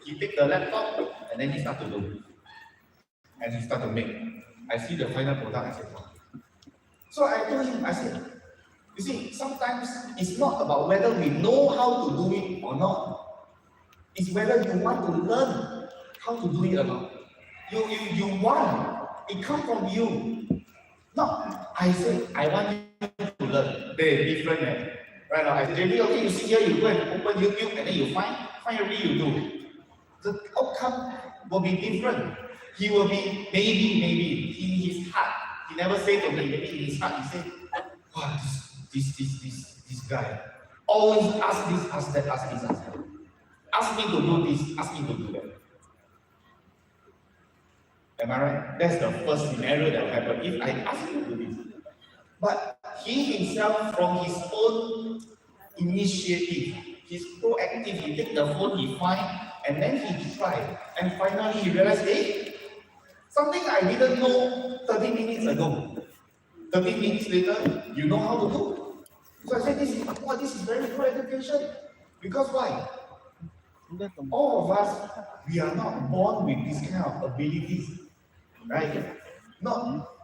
he picked the laptop and then he started to do. And he started to make. I see the final product, I said, wow. So I told him, I said, you see, sometimes it's not about whether we know how to do it or not. It's whether you want to learn how to do it or not. You want, it comes from you. No, I say, I want you to learn. They're different. Right now, I say, JB, okay, you sit here, you go and open YouTube, and then you find every you do. The outcome will be different. He will be, maybe, in his heart, he never say to me, maybe in his heart, he say, wow, this guy, always ask this, ask that, ask this, ask that. Ask me to do this, ask me to do that. Am I right? That's the first scenario that will happen if I ask him to do this. But he himself, from his own initiative, he's proactive, he take the phone, he find, and then he try. And finally he realized, hey, something I didn't know 30 minutes ago. 30 minutes later, you know how to do. So I said, this is very good education. Because why? All of us, we are not born with this kind of abilities. Right?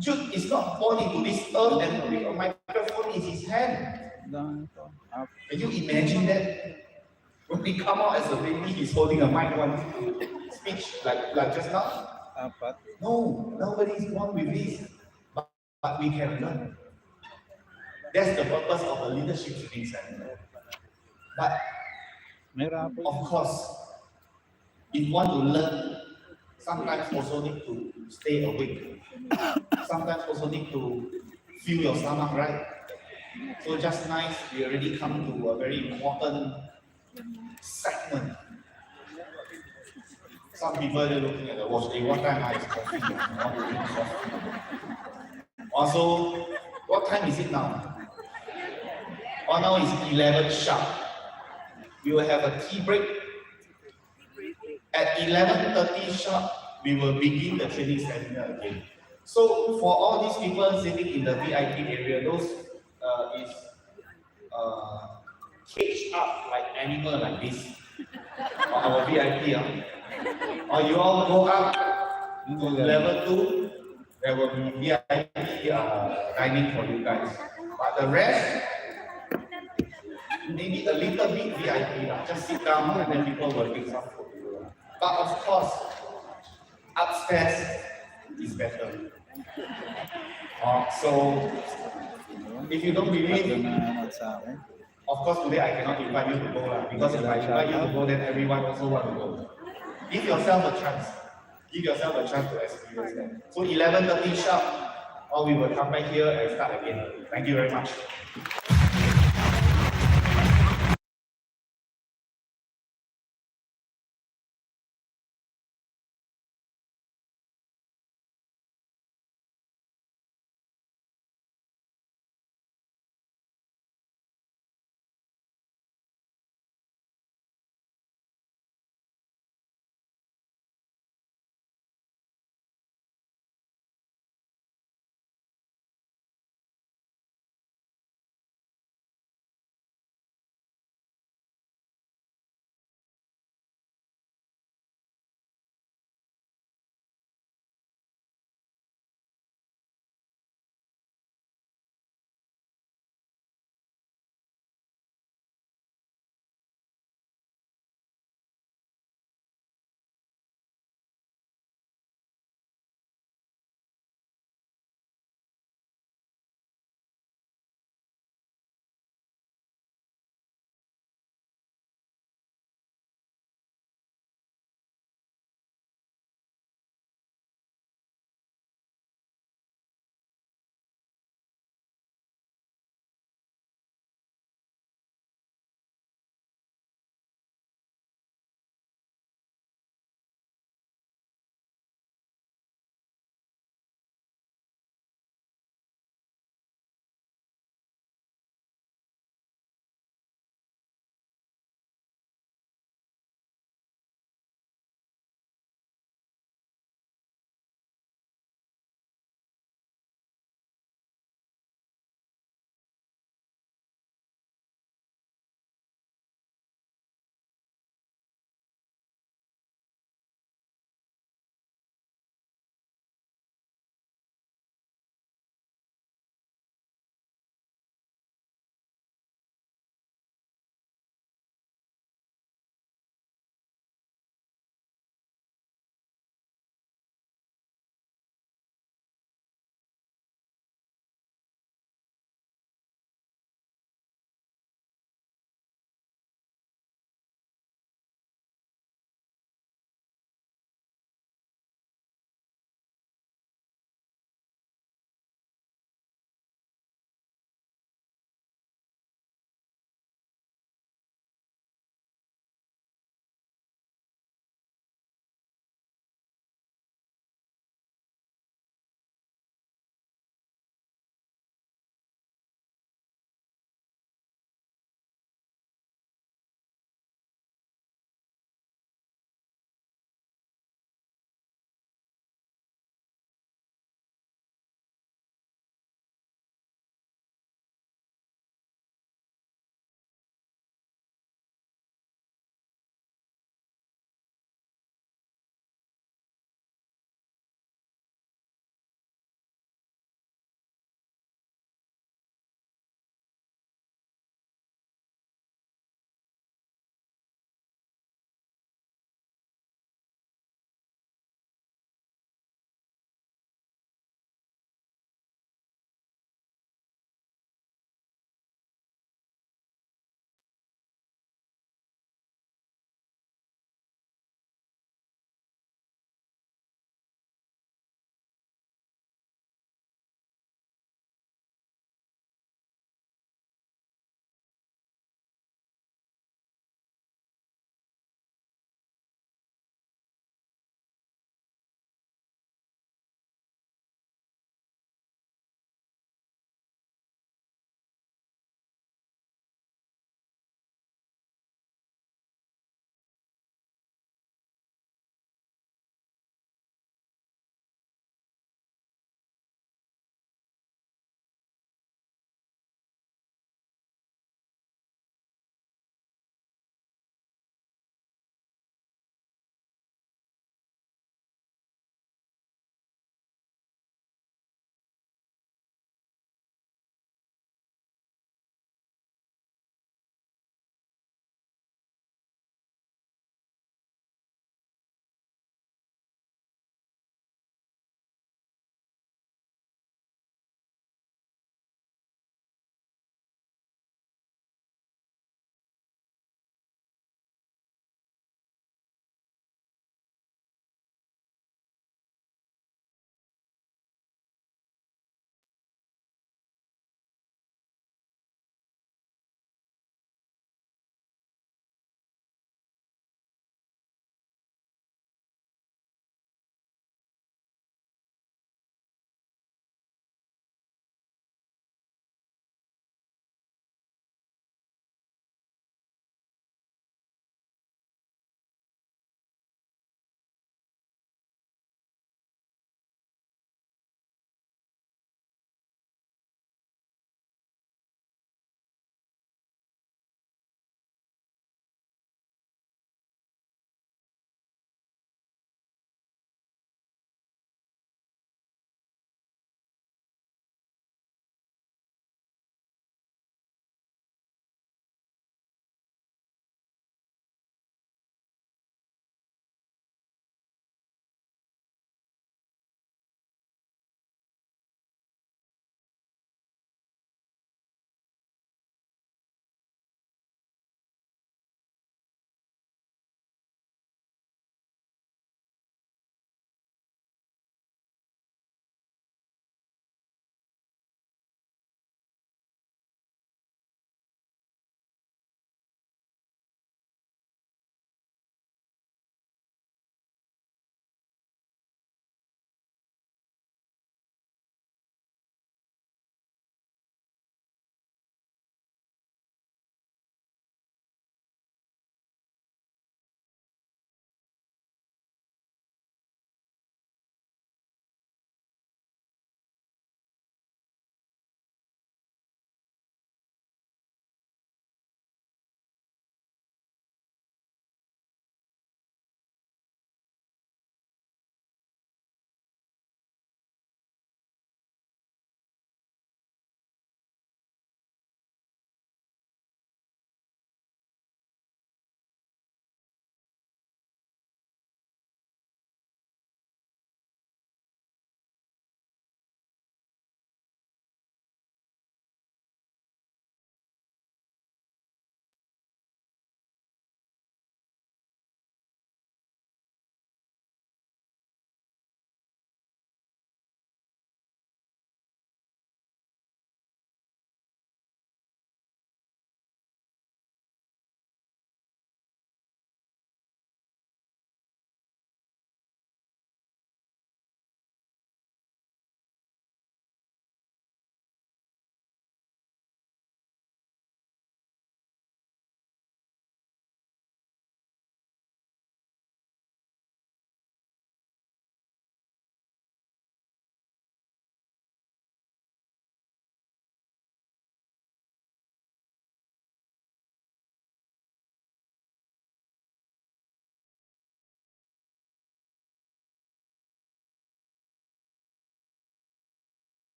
Jude is not born into this earth and with a microphone in his hand. Can you imagine that? When we come out as a baby, he's holding a mic one speech like just now. No, nobody is born with this. But we can learn. That's the purpose of the leadership training center. But of course, if you want to learn, sometimes also need to stay awake. Sometimes also need to fill your stomach, right? So just nice, we already come to a very important segment. Some people are looking at the watch, hey, what time is coffee? I want to drink coffee. Also, what time is it now? Oh, now it's 11 sharp. We will have a tea break. At 11:30 sharp, we will begin the training seminar again. So for all these people sitting in the VIP area, those is caged up like animal like this. Our VIP. Or you all go up to level 2, there will be VIP dining for you guys. But the rest, maybe a little bit VIP, just sit down and then people will bring some food. But of course, upstairs is better. So, if you don't believe, of course today I cannot invite you to go because if I invite you to go, then everyone also want to go. Give yourself a chance. Give yourself a chance to experience that. So 11:30 sharp, or we will come back here and start again. Thank you very much.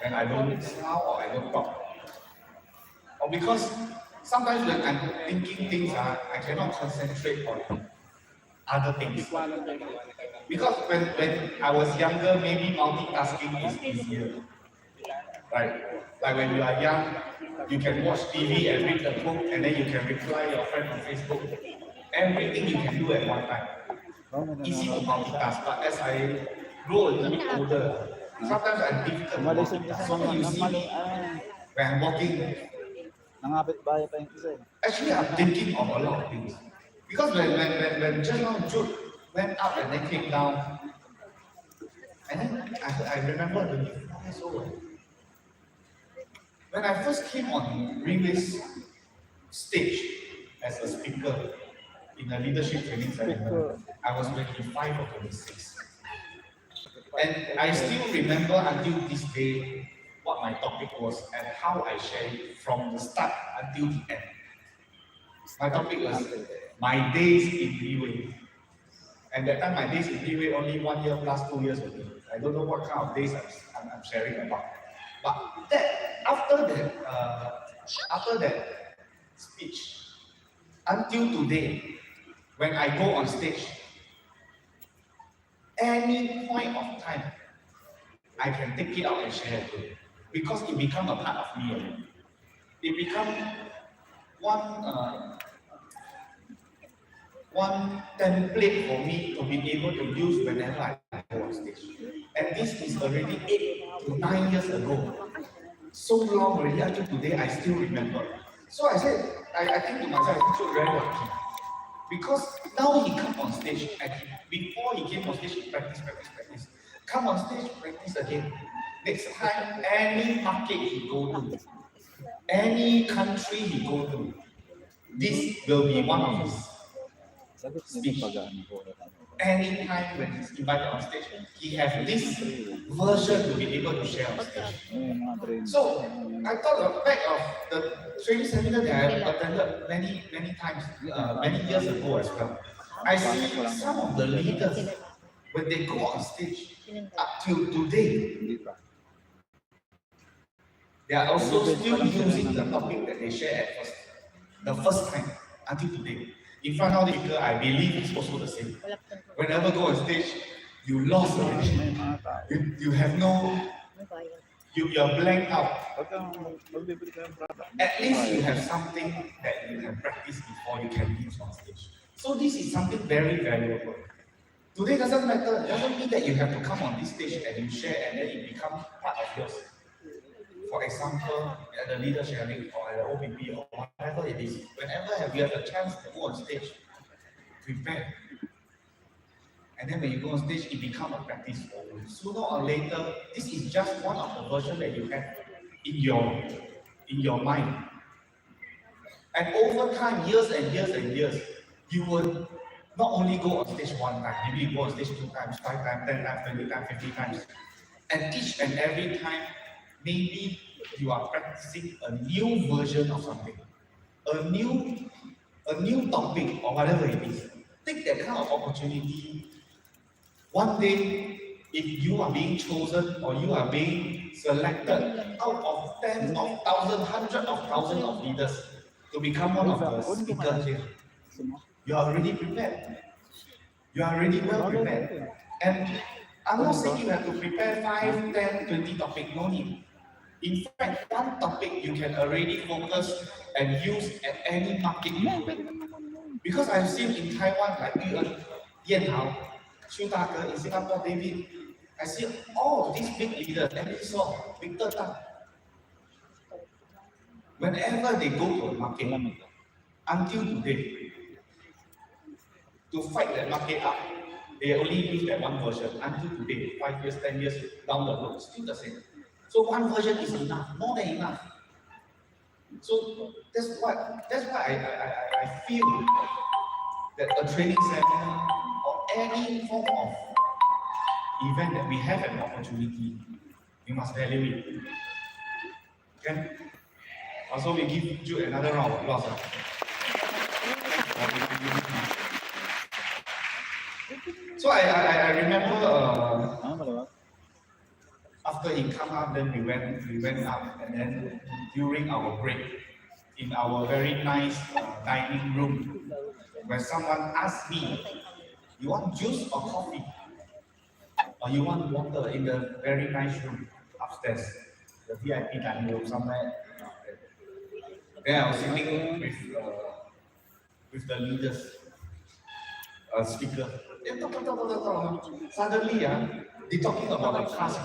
when I don't smile or I don't talk. Or because sometimes when I'm thinking things, I cannot concentrate on other things. Because when I was younger, maybe multitasking is easier. Right? Like when you are young, you can watch TV and read a book, and then you can reply your friend on Facebook. Everything you can do at one time. Easy to multitask, but as I grow a little bit older, sometimes I'm difficult to Malisan multitask. kasi So when you see me, when I'm walking, nangapit bahay pa yung isa eh. actually I'm thinking of a lot of things. Because when just now Jude went up and then came down, and then I remember when you 4 years old. When I first came on Riway's stage as a speaker in a leadership training seminar, I was 25 or 26. And I still remember until this day what my topic was and how I shared it from the start until the end. My topic was my days in Riway. And that time my days in Riway only 1 year plus 2 years ago. I don't know what kind of days I'm sharing about. But after that speech, until today, when I go on stage, any point of time, I can take it out and share it because it becomes a part of me already. It becomes one template for me to be able to use whenever I go on stage. And this is already 8 to 9 years ago. So long already until today, I still remember. So I said, I think to myself, I'm very lucky. Because now he come on stage, and before he came on stage, he practice. Come on stage, practice again. Next time, any market he go to, any country he go to, this will be one of his speech. Anytime when he's invited on stage, he has this version to be able to share on stage. So I thought back of the training seminar that I attended many times, many years ago as well. I see some of the leaders when they go on stage up till today, they are also still using the topic that they shared at first, the first time until today. In front of the speaker, I believe it's also the same. Whenever go on stage, you lost already. You have no, you are blank out. At least you have something that you have practiced before you can use on stage. So this is something very valuable. Today doesn't matter. It doesn't mean that you have to come on this stage and you share and then it becomes part of yours. For example, at the leader sharing or at the OPP or whatever it is, whenever you have a chance to go on stage, prepare. And then when you go on stage, it becomes a practice for you. Sooner or later, this is just one of the versions that you have in your mind. And over time, years and years, you will not only go on stage one time, maybe you go on stage 2 times, 5 times, 10 times, 20 times, 50 times. And each and every time, maybe you are practicing a new version of something, a new topic or whatever it is. Take that kind of opportunity. One day, if you are being chosen or you are being selected out of tens of thousands, hundreds of thousands of leaders to become one of the speakers here, you are already prepared. You are already well prepared. And I'm not saying you have to prepare 5, 10, 20 topics, no need. In fact, one topic you can already focus and use at any market you go. Because I've seen in Taiwan, like Yan Hao, Xu Dage, in Singapore, David, I see all of these big leaders, and they saw Victor Tang. Whenever they go to a market, until today, to fight that market up, they only use that one version. Until today, 5 years, 10 years down the road, still the same. So one version is enough, more than enough. So that's why I feel that a training seminar or any form of event that we have an opportunity, we must value it. Okay? Also, we give you another round of applause. So I remember After he come up, then we went up, and then during our break, in our very nice dining room, when someone asked me, "You want juice or coffee, or you want water?" in the very nice room upstairs, the VIP dining room somewhere. Then I was sitting with the leaders, speaker. They talk. Suddenly, they talking about the past.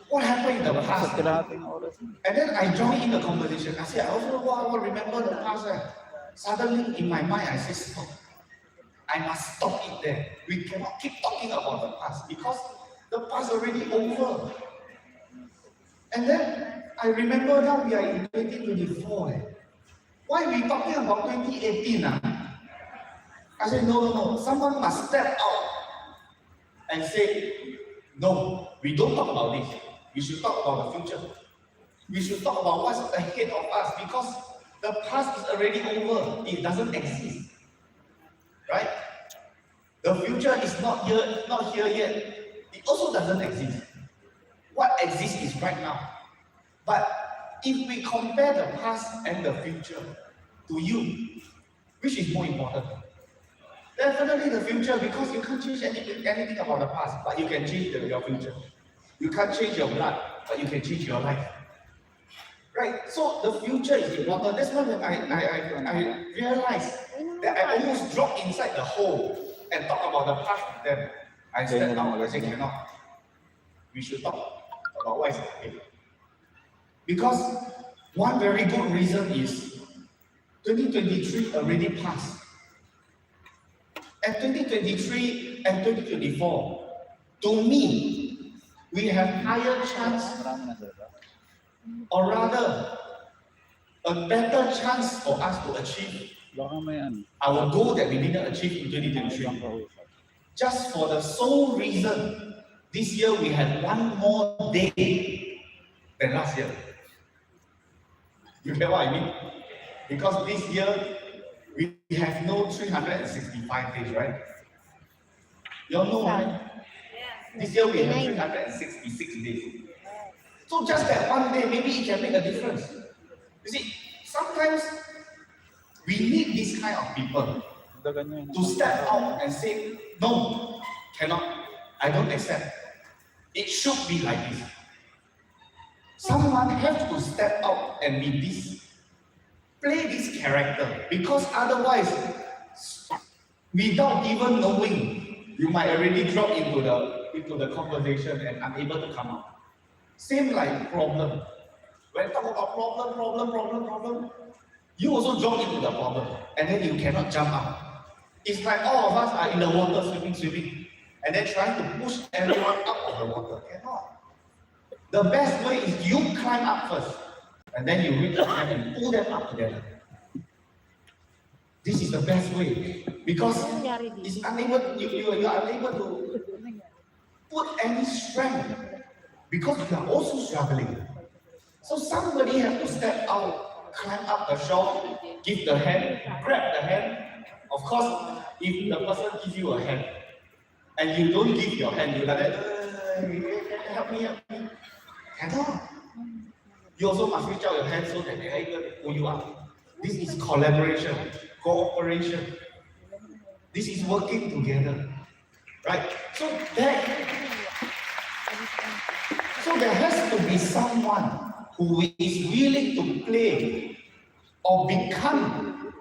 What happened in the past? And then I joined in the conversation. I said, I also remember the past. Suddenly, in my mind, I said, stop. I must stop it there. We cannot keep talking about the past because the past already over. And then I remember now we are in 2024. Why are we talking about 2018? I said, no. Someone must step out and say, no, we don't talk about this. We should talk about the future. We should talk about what's ahead of us because the past is already over. It doesn't exist. Right? The future is not here yet. It also doesn't exist. What exists is right now. But if we compare the past and the future, to you, which is more important? Definitely the future, because you can't change anything about the past, but you can change your future. You can't change your blood, but you can change your life. Right? So the future is important. That's why when I realized that I almost dropped inside the hole and talk about the past with them. I stepped out, I said, cannot. We should talk about what is ahead. Because one very good reason is 2023 already passed. And 2023 and 2024, to me, we have higher chance, or rather, a better chance for us to achieve our goal that we didn't achieve in 2023. Just for the sole reason, this year we had one more day than last year. You get what I mean? Because this year, we have no 365 days, right? You all know, right? This year we have 366 days. So just that one day, maybe it can make a difference. You see, sometimes we need this kind of people to step out and say, no, cannot, I don't accept. It should be like this. Someone has to step out and be this. Play this character, because otherwise, without even knowing, you might already drop into the conversation and unable to come out. Same like problem. When talk about problem, you also drop into the problem, and then you cannot jump out. It's like all of us are in the water swimming, and then trying to push everyone out of the water. Cannot. The best way is you climb up first. And then you reach out and pull them up together. This is the best way because it's unable, you are unable to put any strength because you are also struggling. So somebody has to step out, climb up the shore, give the hand, grab the hand. Of course, if the person gives you a hand and you don't give your hand, you like that, help me. Cannot. You also must reach out your hand so that they are able to pull you up. This is collaboration, cooperation. This is working together, right? So there has to be someone who is willing to play or become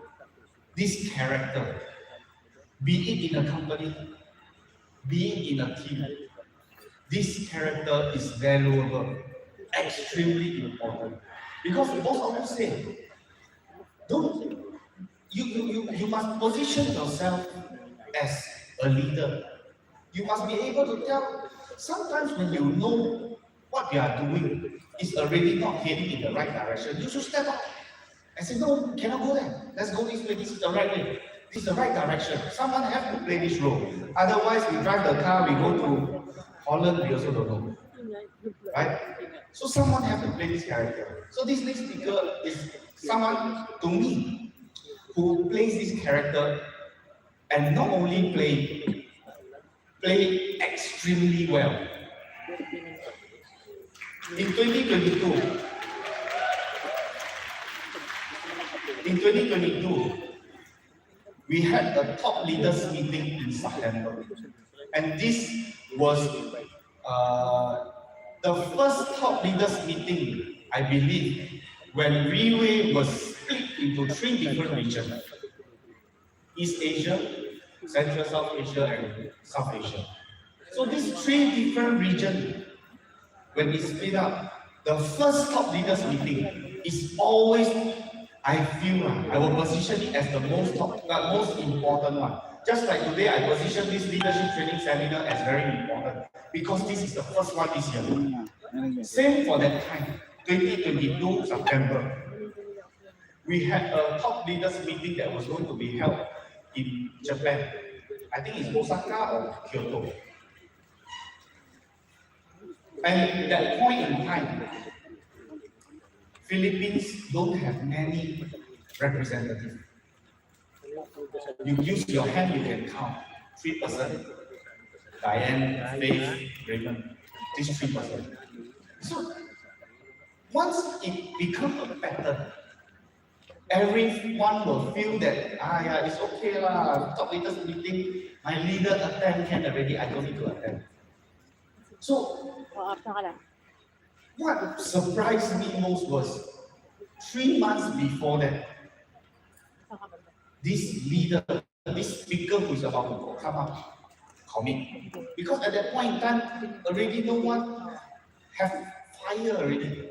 this character, be it in a company, be it in a team. This character is valuable. Extremely important, because most of us say, don't you must position yourself as a leader. You must be able to tell. Sometimes when you know what you are doing is already not heading in the right direction, you should step up and say, no, cannot go there. Let's go this way. This is the right way. This is the right direction. Someone has to play this role. Otherwise, we drive the car, we go to Holland, we also don't know, right? So someone has to play this character. So this next speaker is someone, to me, who plays this character and not only play extremely well. In 2022, we had a top leaders meeting in September. And this was the first top leaders meeting, I believe, when Riway was split into 3 different regions: East Asia, Central South Asia, and South Asia. So these 3 different regions, when it's split up, the first top leaders meeting is always, I feel, I will position it as the most important one. Just like today, I position this leadership training seminar as very important because this is the first one this year. Same for that time, 2022 September. We had a top leaders meeting that was going to be held in Japan. I think it's Osaka or Kyoto. And at that point in time, Philippines don't have many representatives. You use your hand, you can count 3%. Diane, Faith, Raymond, these 3%. So once it becomes a pattern, everyone will feel that, yeah, it's okay lah, top leaders meeting, my leader attend can already, I don't need to attend. So what surprised me most was 3 months before that, this leader, this speaker who is about to come up, commit. Because at that point in time, already no one have fire already,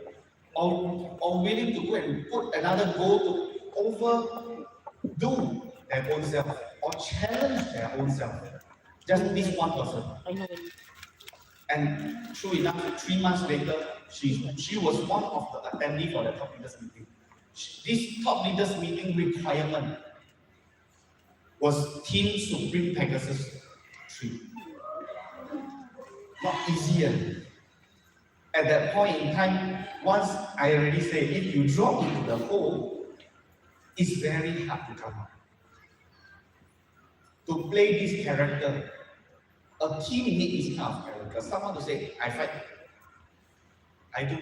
or willing to go and put another goal to overdo their own self, or challenge their own self. Just this one person. And true enough, 3 months later, she was one of the attendees for the top leaders meeting. This top leaders meeting requirement was Team Supreme Pegasus 3. Not easier. At that point in time, once I already said, if you drop into the hole, it's very hard to come out. To play this character, a team needs this kind of character. Someone to say, I fight. I do.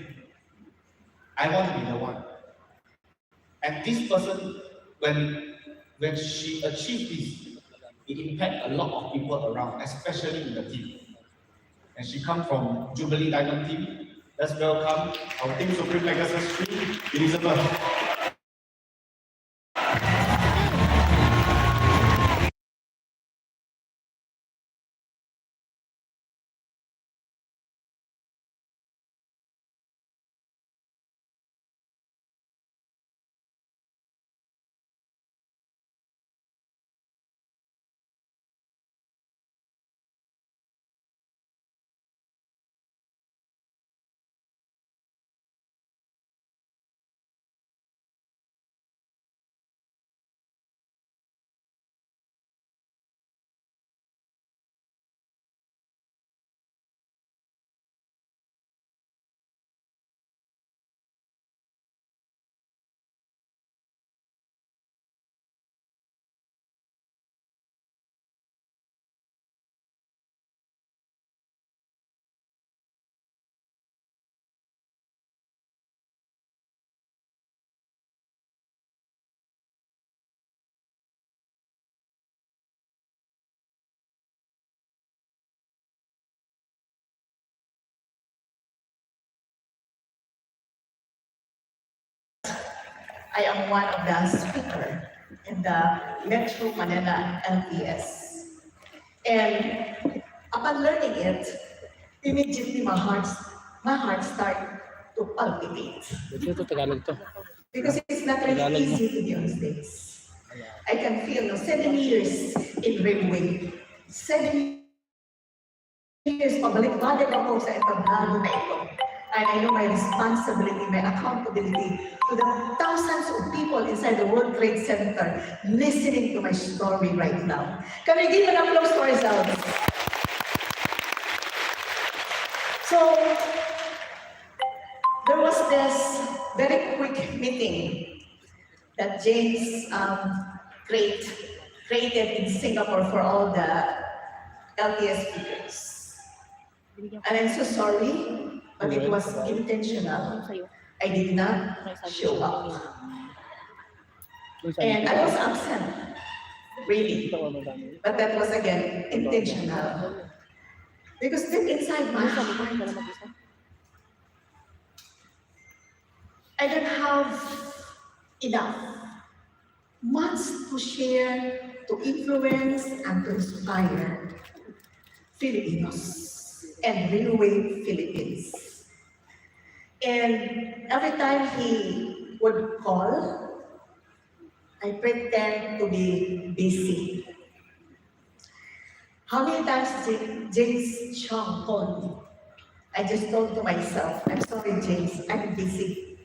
I want to be the one. And this person, when she achieved this, it impacted a lot of people around, especially in the team. And she comes from Jubilee Diamond team. Let's welcome our Team Supreme Pegasus 3, Elizabeth. I am one of the speakers in the Metro Manila LPS. And upon learning it, immediately my heart started to palpitate. Because it's not really easy to be on stage. I can feel 7 years in Riway. 7 years, pabalik-balik ako sa entablado na ito. And I know my responsibility, my accountability to the thousands of people inside the World Trade Center listening to my story right now. Can we give an applause to ourselves? So, there was this very quick meeting that James created in Singapore for all the LTS speakers. And I'm so sorry, but it was intentional. I did not show up. And I was absent, really. But that was again intentional. Because deep inside my heart, I don't have enough, much to share, to influence, and to inspire Filipinos and Riway Philippines. And every time he would call, I pretend to be busy. How many times did James Chong called me? I just told to myself, I'm sorry, James, I'm busy.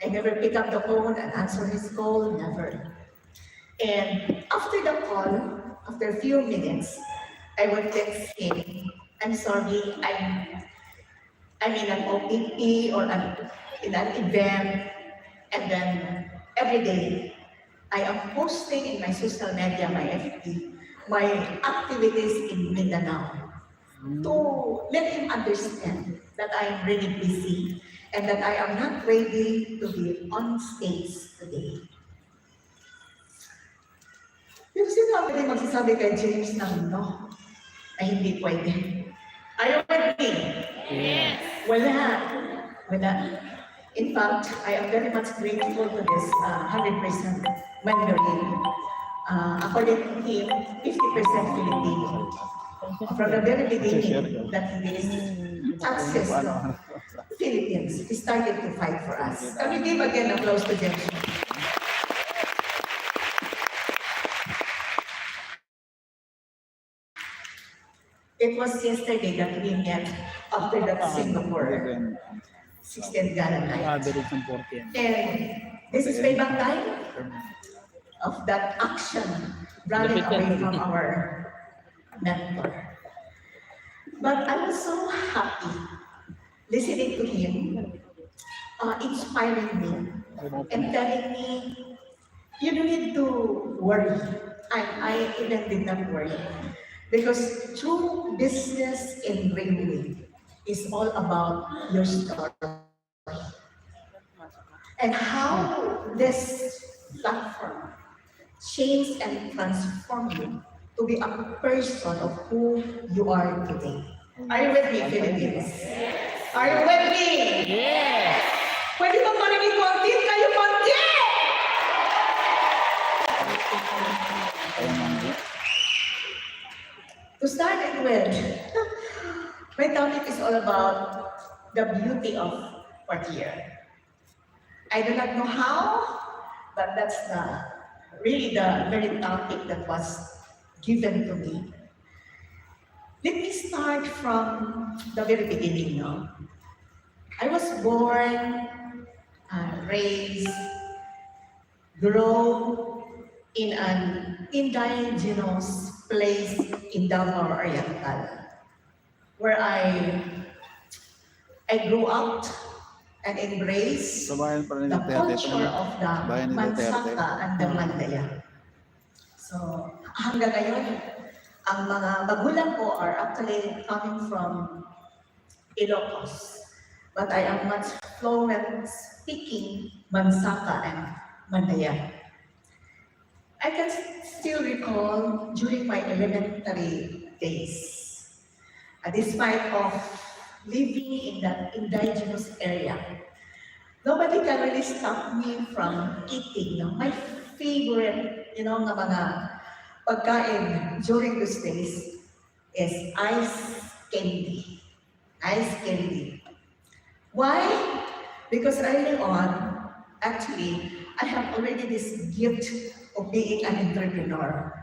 I never pick up the phone and answer his call, never. And after the call, after a few minutes, I would text him, I'm sorry, I'm in an OPP or in an event, and then every day, I am posting in my social media, my FB, my activities in Mindanao to let him understand that I am really busy and that I am not ready to be on stage today. Yung sinabi magsasabi kay James ng no, ay hindi pwede. Are you with me? Yes. Wala. In fact, I am very much grateful to this 100% Mandarin. According to him, 50% Filipino. From the very beginning that he is access to Philippines, he started to fight for us. Can we give again applause to James? It was yesterday that we met after that Singapore 16th Gala night. And this is payback time of that action running away from our mentor. But I was so happy listening to him, inspiring me and telling me, you don't need to worry. I even did not worry. Because true business in Riway is all about your story. And how this platform changed and transformed you to be a person of who you are today. Are you with me, Philippines? Are you with me? Yes. Pwede ba marinig konti? Kayo konti! To start it with, my topic is all about the beauty of Quartier. I do not know how, but that's really the very topic that was given to me. Let me start from the very beginning. No? I was born, raised, grow in an indigenous place in Davao Oriental, where I grew up and embraced the culture of the Mansaka and the Mandaya. So hanggang ngayon, ang mga magulang ko are actually coming from Ilocos, but I am much fluent speaking Mansaka and Mandaya. I can still recall during my elementary days, despite of living in that indigenous area, nobody can really stop me from eating. No? My favorite, nga mga pagkain during those days is ice candy. Ice candy. Why? Because early on, actually, I have already this gift of being an entrepreneur.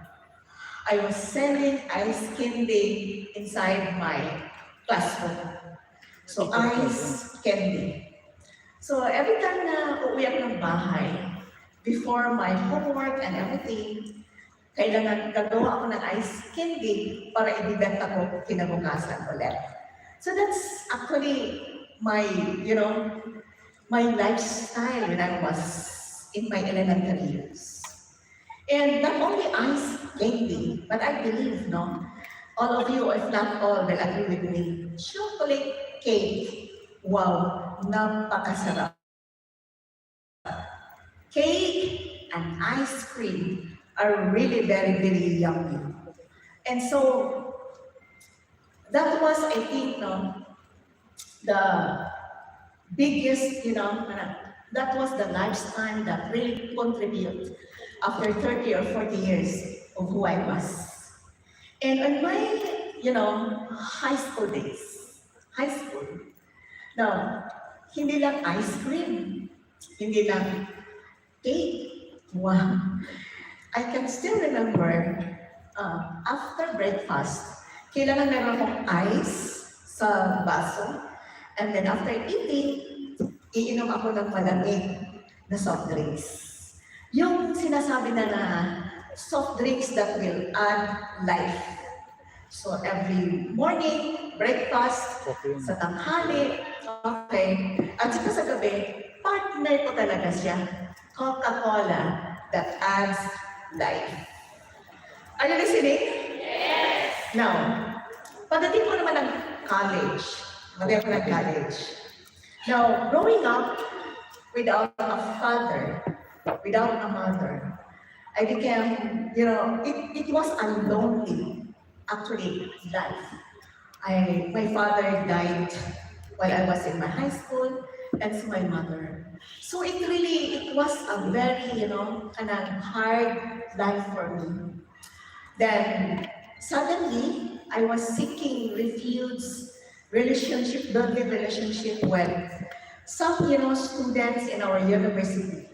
I was selling ice candy inside my classroom. So ice candy. So every time na uuwi ako ng bahay, before my homework and everything, kailangan gagawa ako ng ice candy para ibibenta ko kinabukasan ulit. So that's actually my, my lifestyle when I was in my elementary years. And not only ice candy, but I believe, all of you, if not all, will agree with me, chocolate cake wow, napakasarap. Cake and ice cream are really very, very yummy. And so that was, I think, no, the biggest, that was the lifestyle that really contributed after 30 or 40 years of who I was. And on my, high school days, high school, now, hindi lang ice cream, hindi lang cake. Wow. I can still remember, after breakfast, kailangan meron akong ice sa baso. And then after eating, iinom ako ng malamig na soft drinks. Yung sinasabi na soft drinks that will add life. So every morning, breakfast, sa tanghali, okay. At saka sa gabi, partner ko talaga siya. Coca-Cola that adds life. Are you listening? Yes! Now, pagdating ko naman ng college, Now, growing up without a father, without a mother, I became, it was a lonely, actually, life. My father died while I was in my high school, and so my mother. So it was a very, kind of hard life for me. Then, suddenly, I was seeking refuge, building relationship with some, students in our university,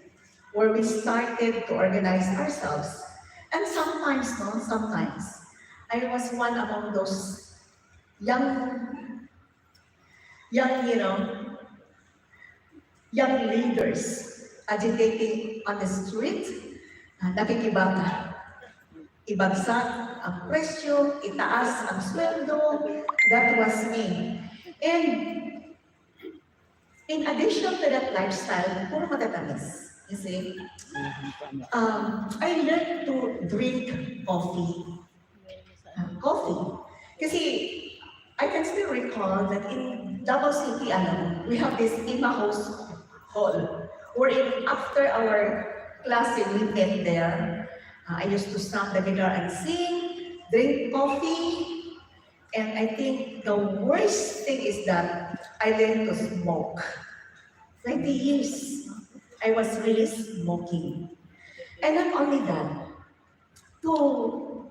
where we started to organize ourselves. And sometimes, I was one among those young, young leaders agitating on the street, ibagsak ang presyo, itaas ang sweldo. That was me. And in addition to that lifestyle, puro matatamis. You see? I learned to drink coffee. Kasi I can still recall that in Davao City, we have this in-house hall, wherein after our class, we met there. I used to stamp the guitar and sing, drink coffee, and I think the worst thing is that I learned to smoke. 20 years, I was really smoking. And not only that, to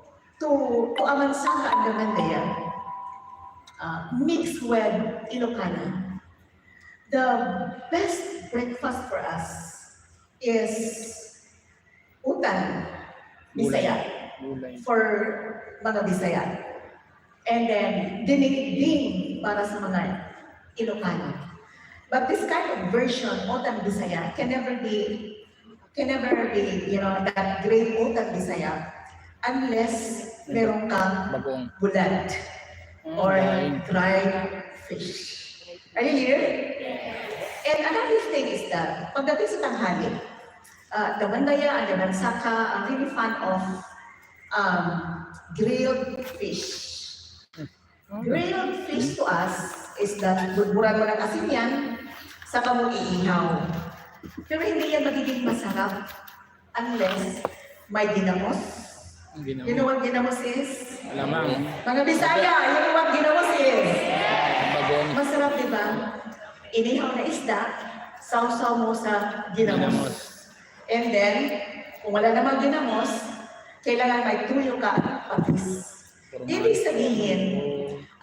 Amansaka and Gamandaya, mixed with Ilocana, the best breakfast for us is utan, Bisaya, for mga Bisaya. And then, dinig para sa mga Ilocano. But this kind of version, Utang Bisaya, can never be, that great Utang Bisaya, unless meron kang bulad or dried fish. Are you here? And another thing is that, pagdating sa tanghali, the Mandaya and the Mansaka are really fan of grilled fish. Grilled fish to us is that burburan mo ng asin yan, saka mo iihaw. Pero hindi yan magiging masarap unless may ginamos. You know what ginamos is? Alamang. Mga Bisaya, you know what ginamos is? Masarap, di ba? Inihaw na isda, sausaw mo sa ginamos. And then, kung wala namang ginamos, kailangan may tuyo ka patis. Ibig sabihin,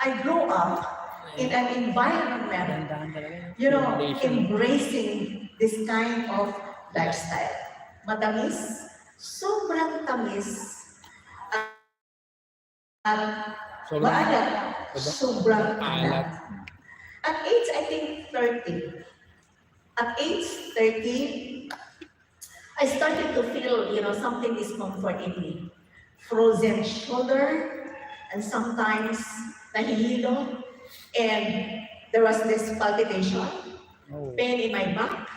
I grew up in an environment, embracing this kind of lifestyle. Matamis, sobrang tamis, at maalat, sobrang alat. At age, I think, 30. At age 30, I started to feel, something discomfort in me. Frozen shoulder, and sometimes nahihilo, and there was this palpitation, pain in my back,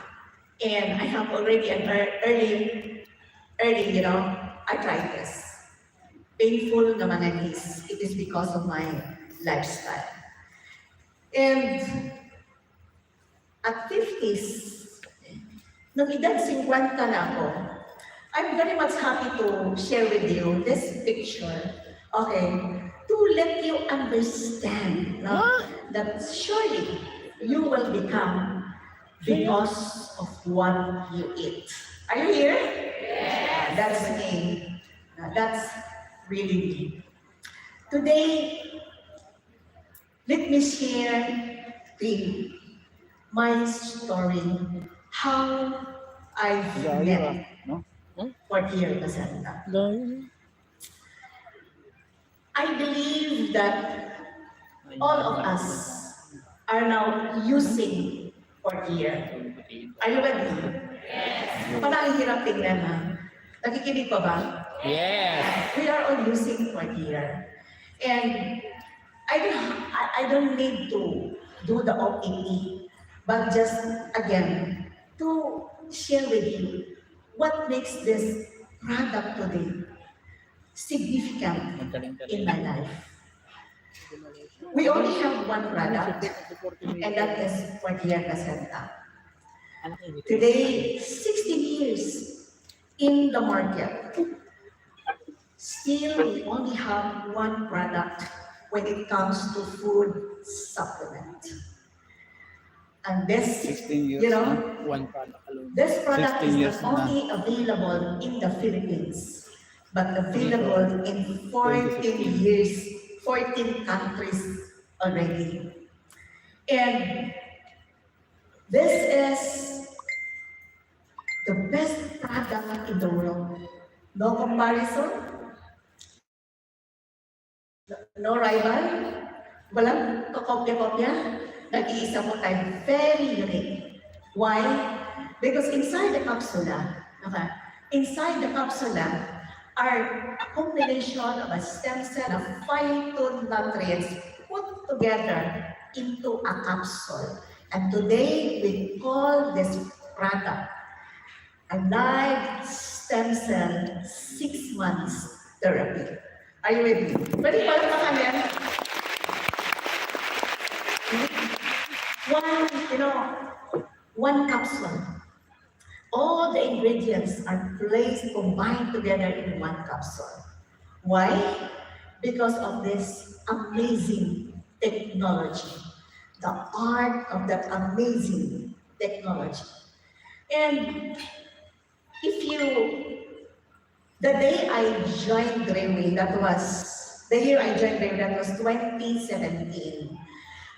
and I have already an early, arthritis. Painful na mga knees. It is because of my lifestyle. And at 50s, nung edad 50 na ako, I'm very much happy to share with you this picture, okay, to let you understand no, that surely you will become because of what you eat. Are you here? Yes. That's me. That's really me. Today, let me share with my story, how I've Gaya, met no? 40 Basanta. Dahil. I believe that all of us are now using 40 year. Are you ready? Yes. Parang hirap tingnan ha. Nakikinig pa ba? Yes. We are all using 40 year. And I don't need to do the OPP, but just again, to share with you what makes this product today significant in my life. We only have one product, and that is 40 year Placenta. Today, 16 years in the market. Still, we only have one product when it comes to food supplement. And this, 16 years you know, na. One product alone. this product 16 is years not only available in the Philippines, but available in 14 years, 14 countries already. And this is the best product in the world. No comparison, no rival, walang kakopya-kopya, nag-iisa mo tayo, very unique. Why? Because inside the capsula, okay, inside the capsula are a combination of a stem cell of phytonutrients put together into a capsule. And today, we call this product a live stem cell 6 months therapy. Are you with me? Pwede ba lang yan? One capsule. All the ingredients are placed, combined together in one capsule. Why? Because of this amazing technology. The art of that amazing technology. And the day I joined Riway, the year I joined Riway, that was 2017.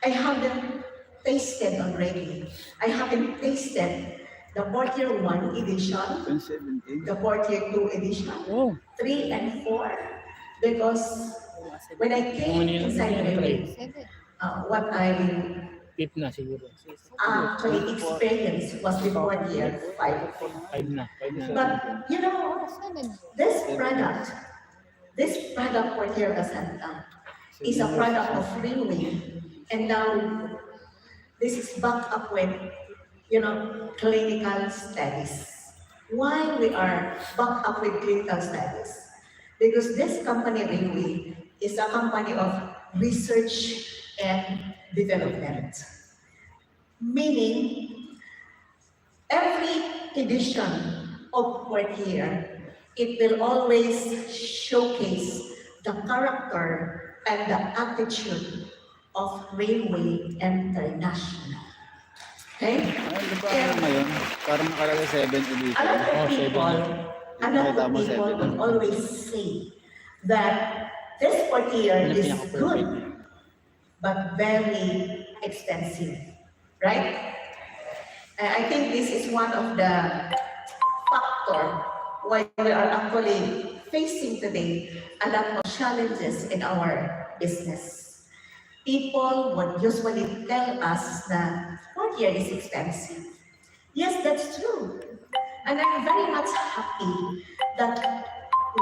I haven't tasted already. I haven't tasted the 41 edition, 2017. the 42 edition, Oh. 3 and 4, because when I came inside Riway, what I Fifth na siguro. actually experienced was the 4 year 5. Five na. But you know, this product for Tierra Santa is a product of Riway, and now this is backed up with, clinical studies. Why we are backed up with clinical studies? Because this company, Riway, is a company of research and development. Meaning, every edition of Quartier, it will always showcase the character and the attitude of Riway International. Okay? Ay, di ba ngayon? Parang nakalagay 7 edition. A lot of people Seven. will always say that this Quartier is good, but very expensive. Right? I think this is one of the factor why we are actually facing today a lot of challenges in our business. People would usually tell us that Quartier is expensive. Yes, that's true. And I'm very much happy that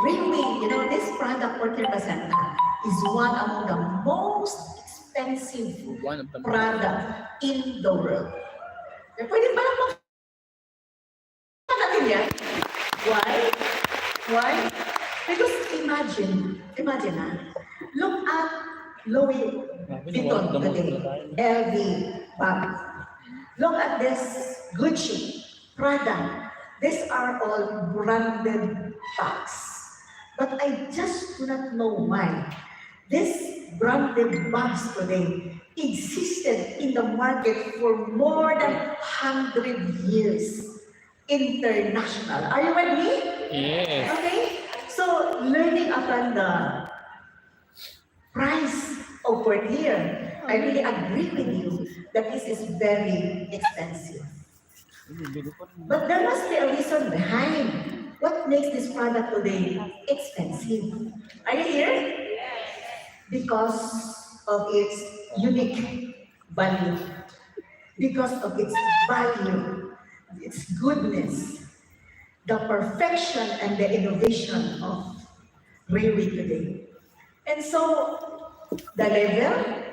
really, this product Quartier Placenta is one among the most expensive One of the product in the world. Pwede ba lang natin yan? Why? Because imagine look at Louis Vuitton today, LV bag. Look at this Gucci, Prada. These are all branded bags. But I just do not know why these branded bags today existed in the market for more than 100 years. International. Are you with me? Yes. Okay? So, learning upon the price of portier, I really agree with you that this is very expensive. But there must be a reason behind what makes this product today expensive. Are you here? Because of its unique value, because of its value, its goodness, the perfection and the innovation of Riway today. And so, the level,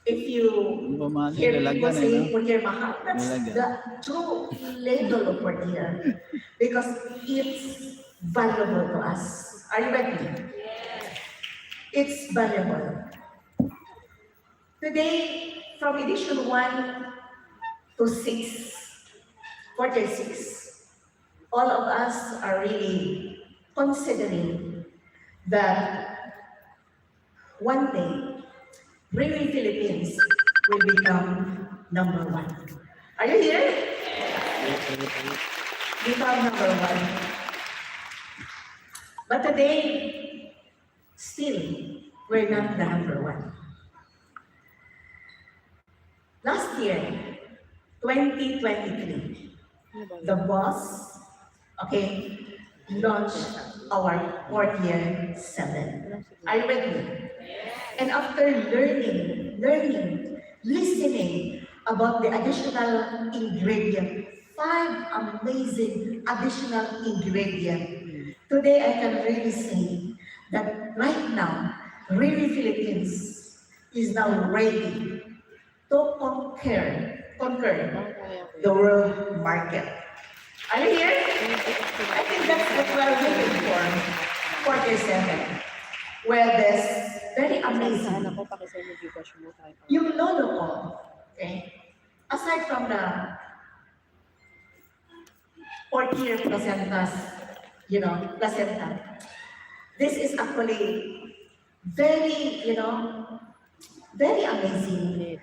if you Bumali, hear people lalagyan saying no? Portier Mahal, that's Lalagyan. the true level of Portier because it's valuable to us. Are you ready? It's valuable. Today, from edition 1 to 6, Portier 6, all of us are really considering that one day, Riway Philippines will become number 1. Are you here? Become number 1. But today, still, we're not the number 1. Last year, 2023, the boss, okay, launched our Portier 7. Are you with me? And after learning, listening about the additional ingredient, 5 amazing additional ingredient. Today I can really say that right now, Really Philippines is now ready to conquer the world market. Are you here? I think that's what we're looking for 47. Well, this very amazing. Yung lolo ko, okay, aside from the portier placentas, placenta, this is actually very, very amazing.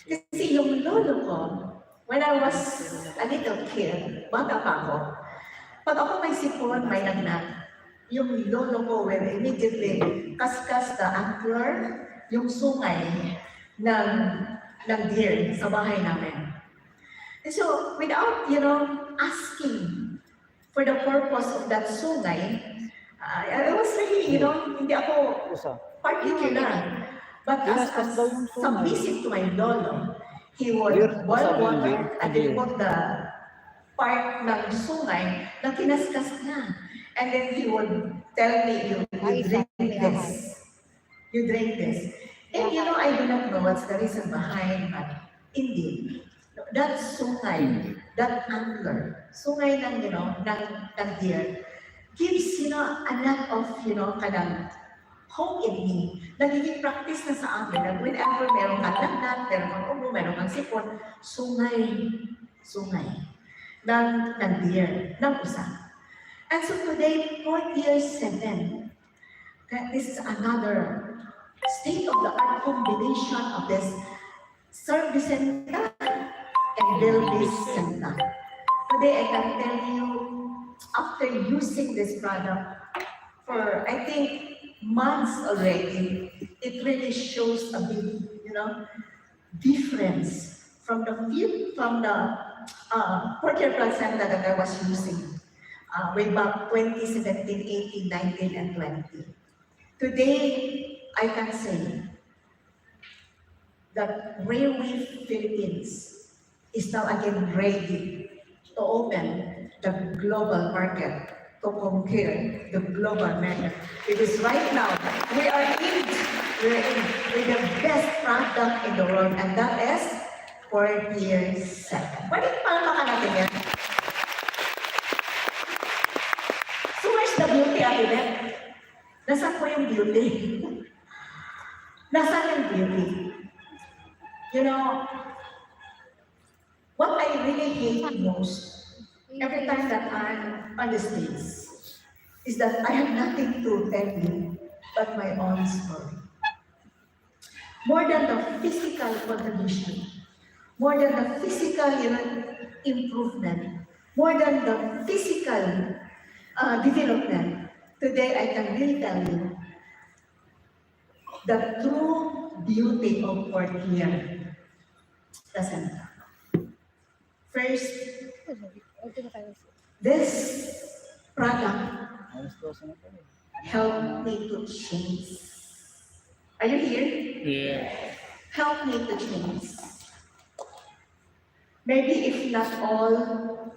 Kasi yung lolo ko, when I was a little kid, bata pa ako, pag ako may sipon, may lagnat, yung lolo ko will immediately kaskas the antler, yung sungay ng, ng deer sa bahay namin. And so, without, asking for the purpose of that sungay, I was really, hindi ako particular. But as some visit to my lolo, he would boil water and then put the part ng sungay na kinaskas niya. And then he would tell me, you drink this. You drink this. And I do not know what's the reason behind, but indeed, that sungay, that antler, sungay ng deer, gives, a lot of, kanang hope in me. Nagiging practice na sa amin na whenever meron kang lagnat, meron kang ubo, meron kang sipon, sungay ng deer, ng usa. And so today, Portier 7, this is another state-of-the-art combination of this Cervicenta and Vilbicenta. Today, I can tell you, after using this product for, I think, months already, it really shows a big, difference from the Portier placenta that I was using way back 2017, 18, 19, and 20. Today, I can say that Riway Philippines is now again ready to open the global market, to conquer the global market. Because right now, we're in with the best product in the world, and that is Portier 7. Pwede palamakan natin yan? So where's the beauty, Ate Beth? Nasaan po yung beauty? Nasaan yung beauty? really hate most every time that I'm on the stage is that I have nothing to tell you but my own story. More than the physical contribution, more than the physical improvement, more than the physical development, today I can really tell you the true beauty of work here doesn't come. First, this product Alas 12 na tayo. helped me to change. Are you here? Yeah. Help me to change. Maybe if not all,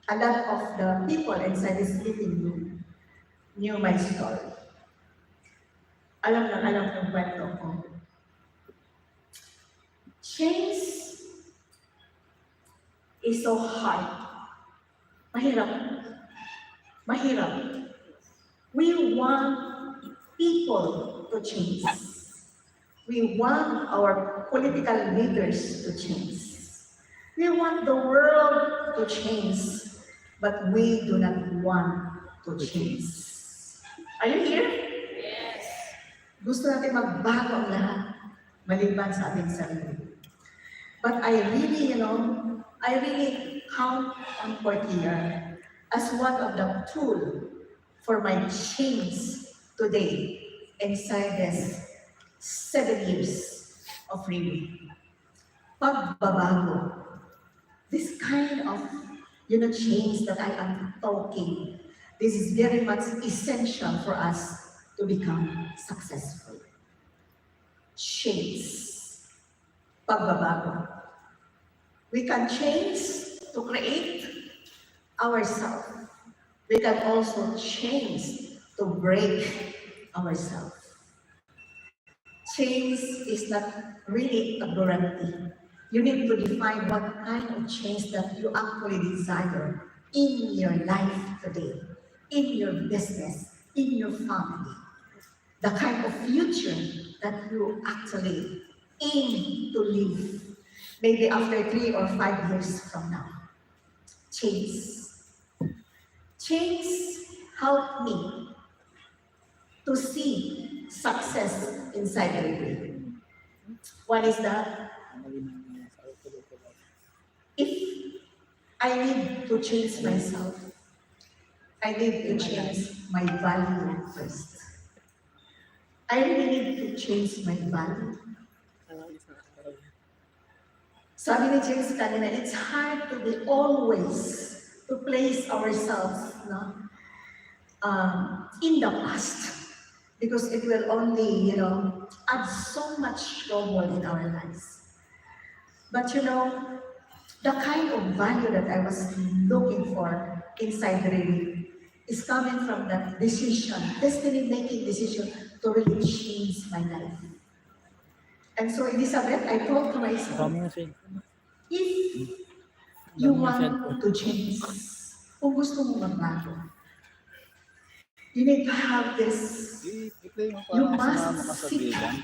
a lot of the people inside this meeting room knew my story. Alam ng kwento ko. Change is so hard. Mahirap. Mahirap. We want people to change. We want our political leaders to change. We want the world to change, but we do not want to change. Are you here? Yes. Gusto natin magbago ang lahat, maliban sa ating sarili. But I really, I really count on Portia as one of the tools for my change today inside this 7 years of Riway. Pagbabago. This kind of, change that I am talking, this is very much essential for us to become successful. Change. Pagbabago. We can change to create ourselves. We can also change to break ourselves. Change is not really a guarantee. You need to define what kind of change that you actually desire in your life today, in your business, in your family. The kind of future that you actually aim to live, maybe after 3 or 5 years from now. Change. Change helped me to see success inside the Riway. What is that? If I need to change myself, I need to change my value first. I really need to change my value. Sabi ni James kanina, it's hard to be always to place ourselves in the past because it will only, add so much trouble in our lives. But the kind of value that I was looking for inside the Riway is coming from that decision, destiny-making decision to really change my life. And so, Elizabeth, I told to myself, if you want to change, kung gusto mo magbago, you need to have this, I-play mo you parang sumama ka must sa seek bilang.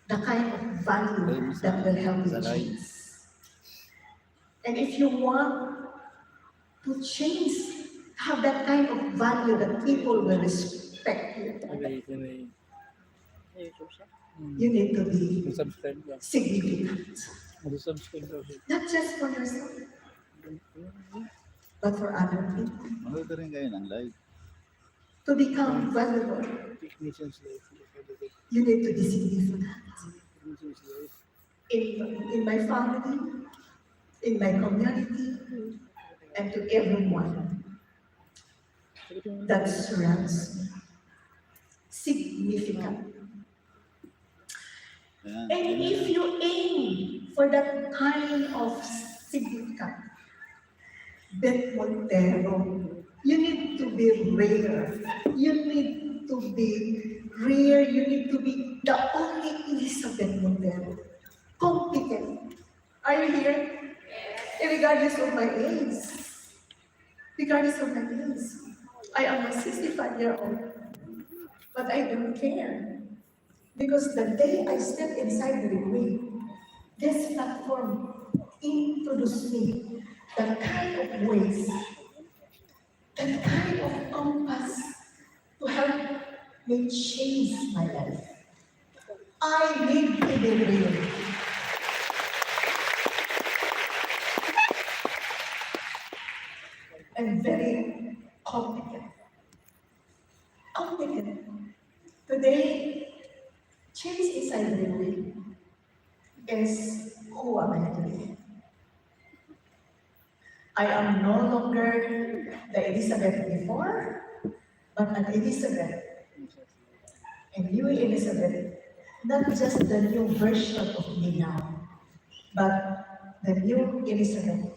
the kind of value that will help you change. And if you want to change, have that kind of value that people will respect you, you need to be Subscribe ka. significant. Subscribe daw siya. Not just for yourself, but for other people. Manood rin kayo ng live. To become valuable, Technician's life. you need to be significant. Technician's life. In my family, in my community, and to everyone that surrounds me. Significant. Ayan. And if you aim for that kind of significance, Beth Montero, you need to be rare. You need to be rare. You need to be the only Elizabeth Montero. Competent. Are you here? Regardless of my age. Regardless of my age. I am a 65-year-old. But I don't care. Because the day I step inside the Riway, this platform introduced me that kind of ways, that kind of compass to help me change my life. I need to be real. I'm very competent. Competent. Today, change inside Riway is who am I today. I am no longer the Elizabeth before, but an Elizabeth, a new Elizabeth, not just the new version of me now, but the new Elizabeth,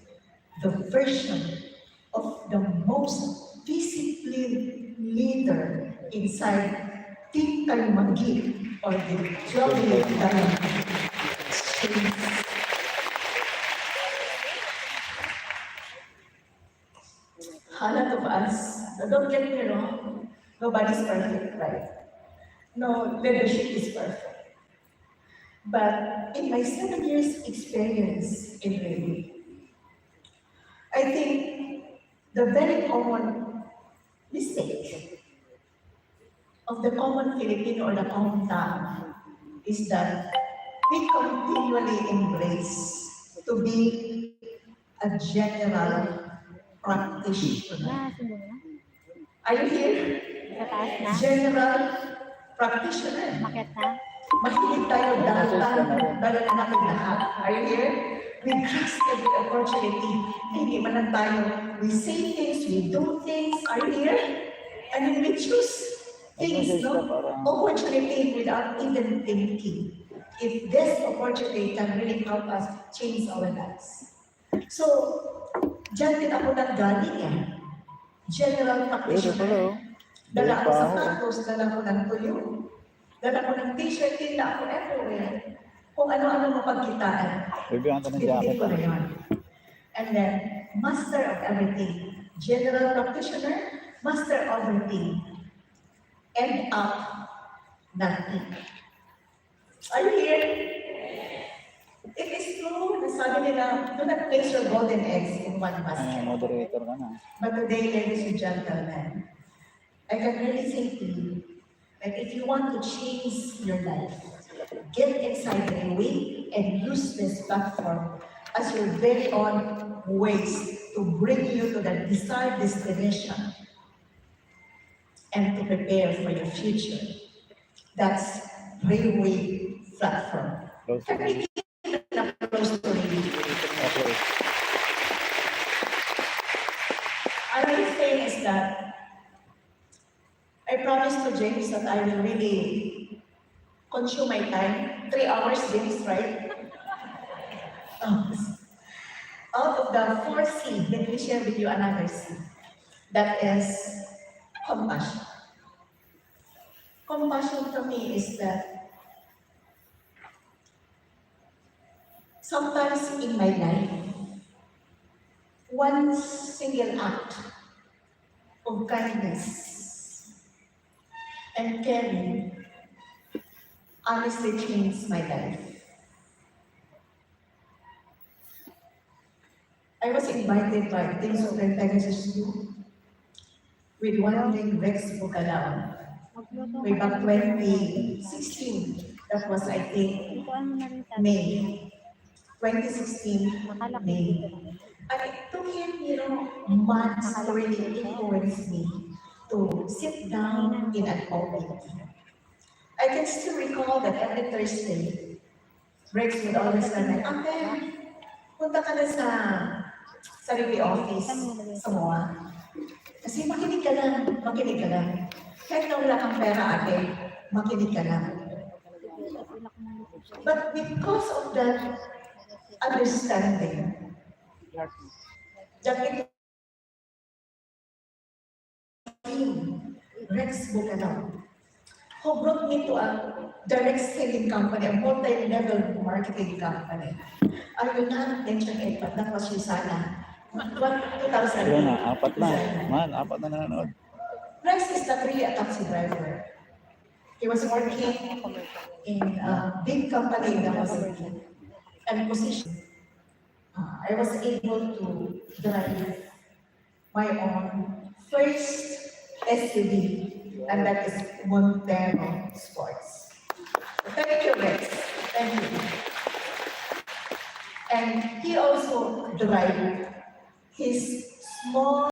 the version of the most disciplined leader inside Tingkay Magi or the Jolly Diamond. A lot of us, don't get me wrong, nobody's perfect, right? No leadership is perfect. But in my 7 years experience in Riway, I think the very common mistake of the common Filipino or the common tongue is that we continually embrace to be a general practitioner. Are you here? Sa taas na? General practitioner. Bakit na? Mahilig tayo dalagan natin lahat. Are you here? We grasp every opportunity. Hindi man lang tayo. We say things, we do things. Are you here? And then we choose things, no? Opportunity without even thinking. If this opportunity can really help us change our lives. So, dyan din ako nanggaling eh. General practitioner. Dala ako sa sapatos, dala ko ng tuyo. Dala ko ng t-shirt, tinda ako everywhere. Kung ano-ano mapagkitaan. Binigay ko na yun. And then, master of everything. General practitioner, master of everything. End up, nothing. Are you here? It is true. Nasabi nila, do not place your golden eggs in one basket. Moderator ka na. But today, ladies and gentlemen, I can really say to you that if you want to change your life, get inside Riway and use this platform as your very own ways to bring you to the desired destination and to prepare for your future. That's Riway platform. Can we give an applause to Riway? Okay. What I'm saying is that I promised to James that I will really consume my time. 3 hours, James, right? Out of the 4 C, let me share with you another C. That is compassion. Compassion to me is that sometimes in my life, one single act of kindness and caring honestly changed my life. I was invited by Things of Pegasus with one thing Rex Bukalao way back 2016. That was, I think, Ikuan mo na rin sa May. 2016, May. And it took him, months to really influence me to sit down in an open. I can still recall that every Thursday, Rex would always tell me, Ate, punta ka na sa Riway office, sa MOA. Kasi makinig ka lang. Kahit na wala kang pera, ate, makinig ka lang. But because of that understanding, that it Rex Bukalao, who brought me to a direct selling company, a multi-level marketing company. I will not mention it, but that was Susana. 2008. Ayun na, 4 na. Man, 4 na nanonood. Rex is not really a taxi driver. He was working in a big company in the city and position. I was able to drive my own first SUV, and that is Montero Sports. Thank you, Rex. Thank you. And he also drive his small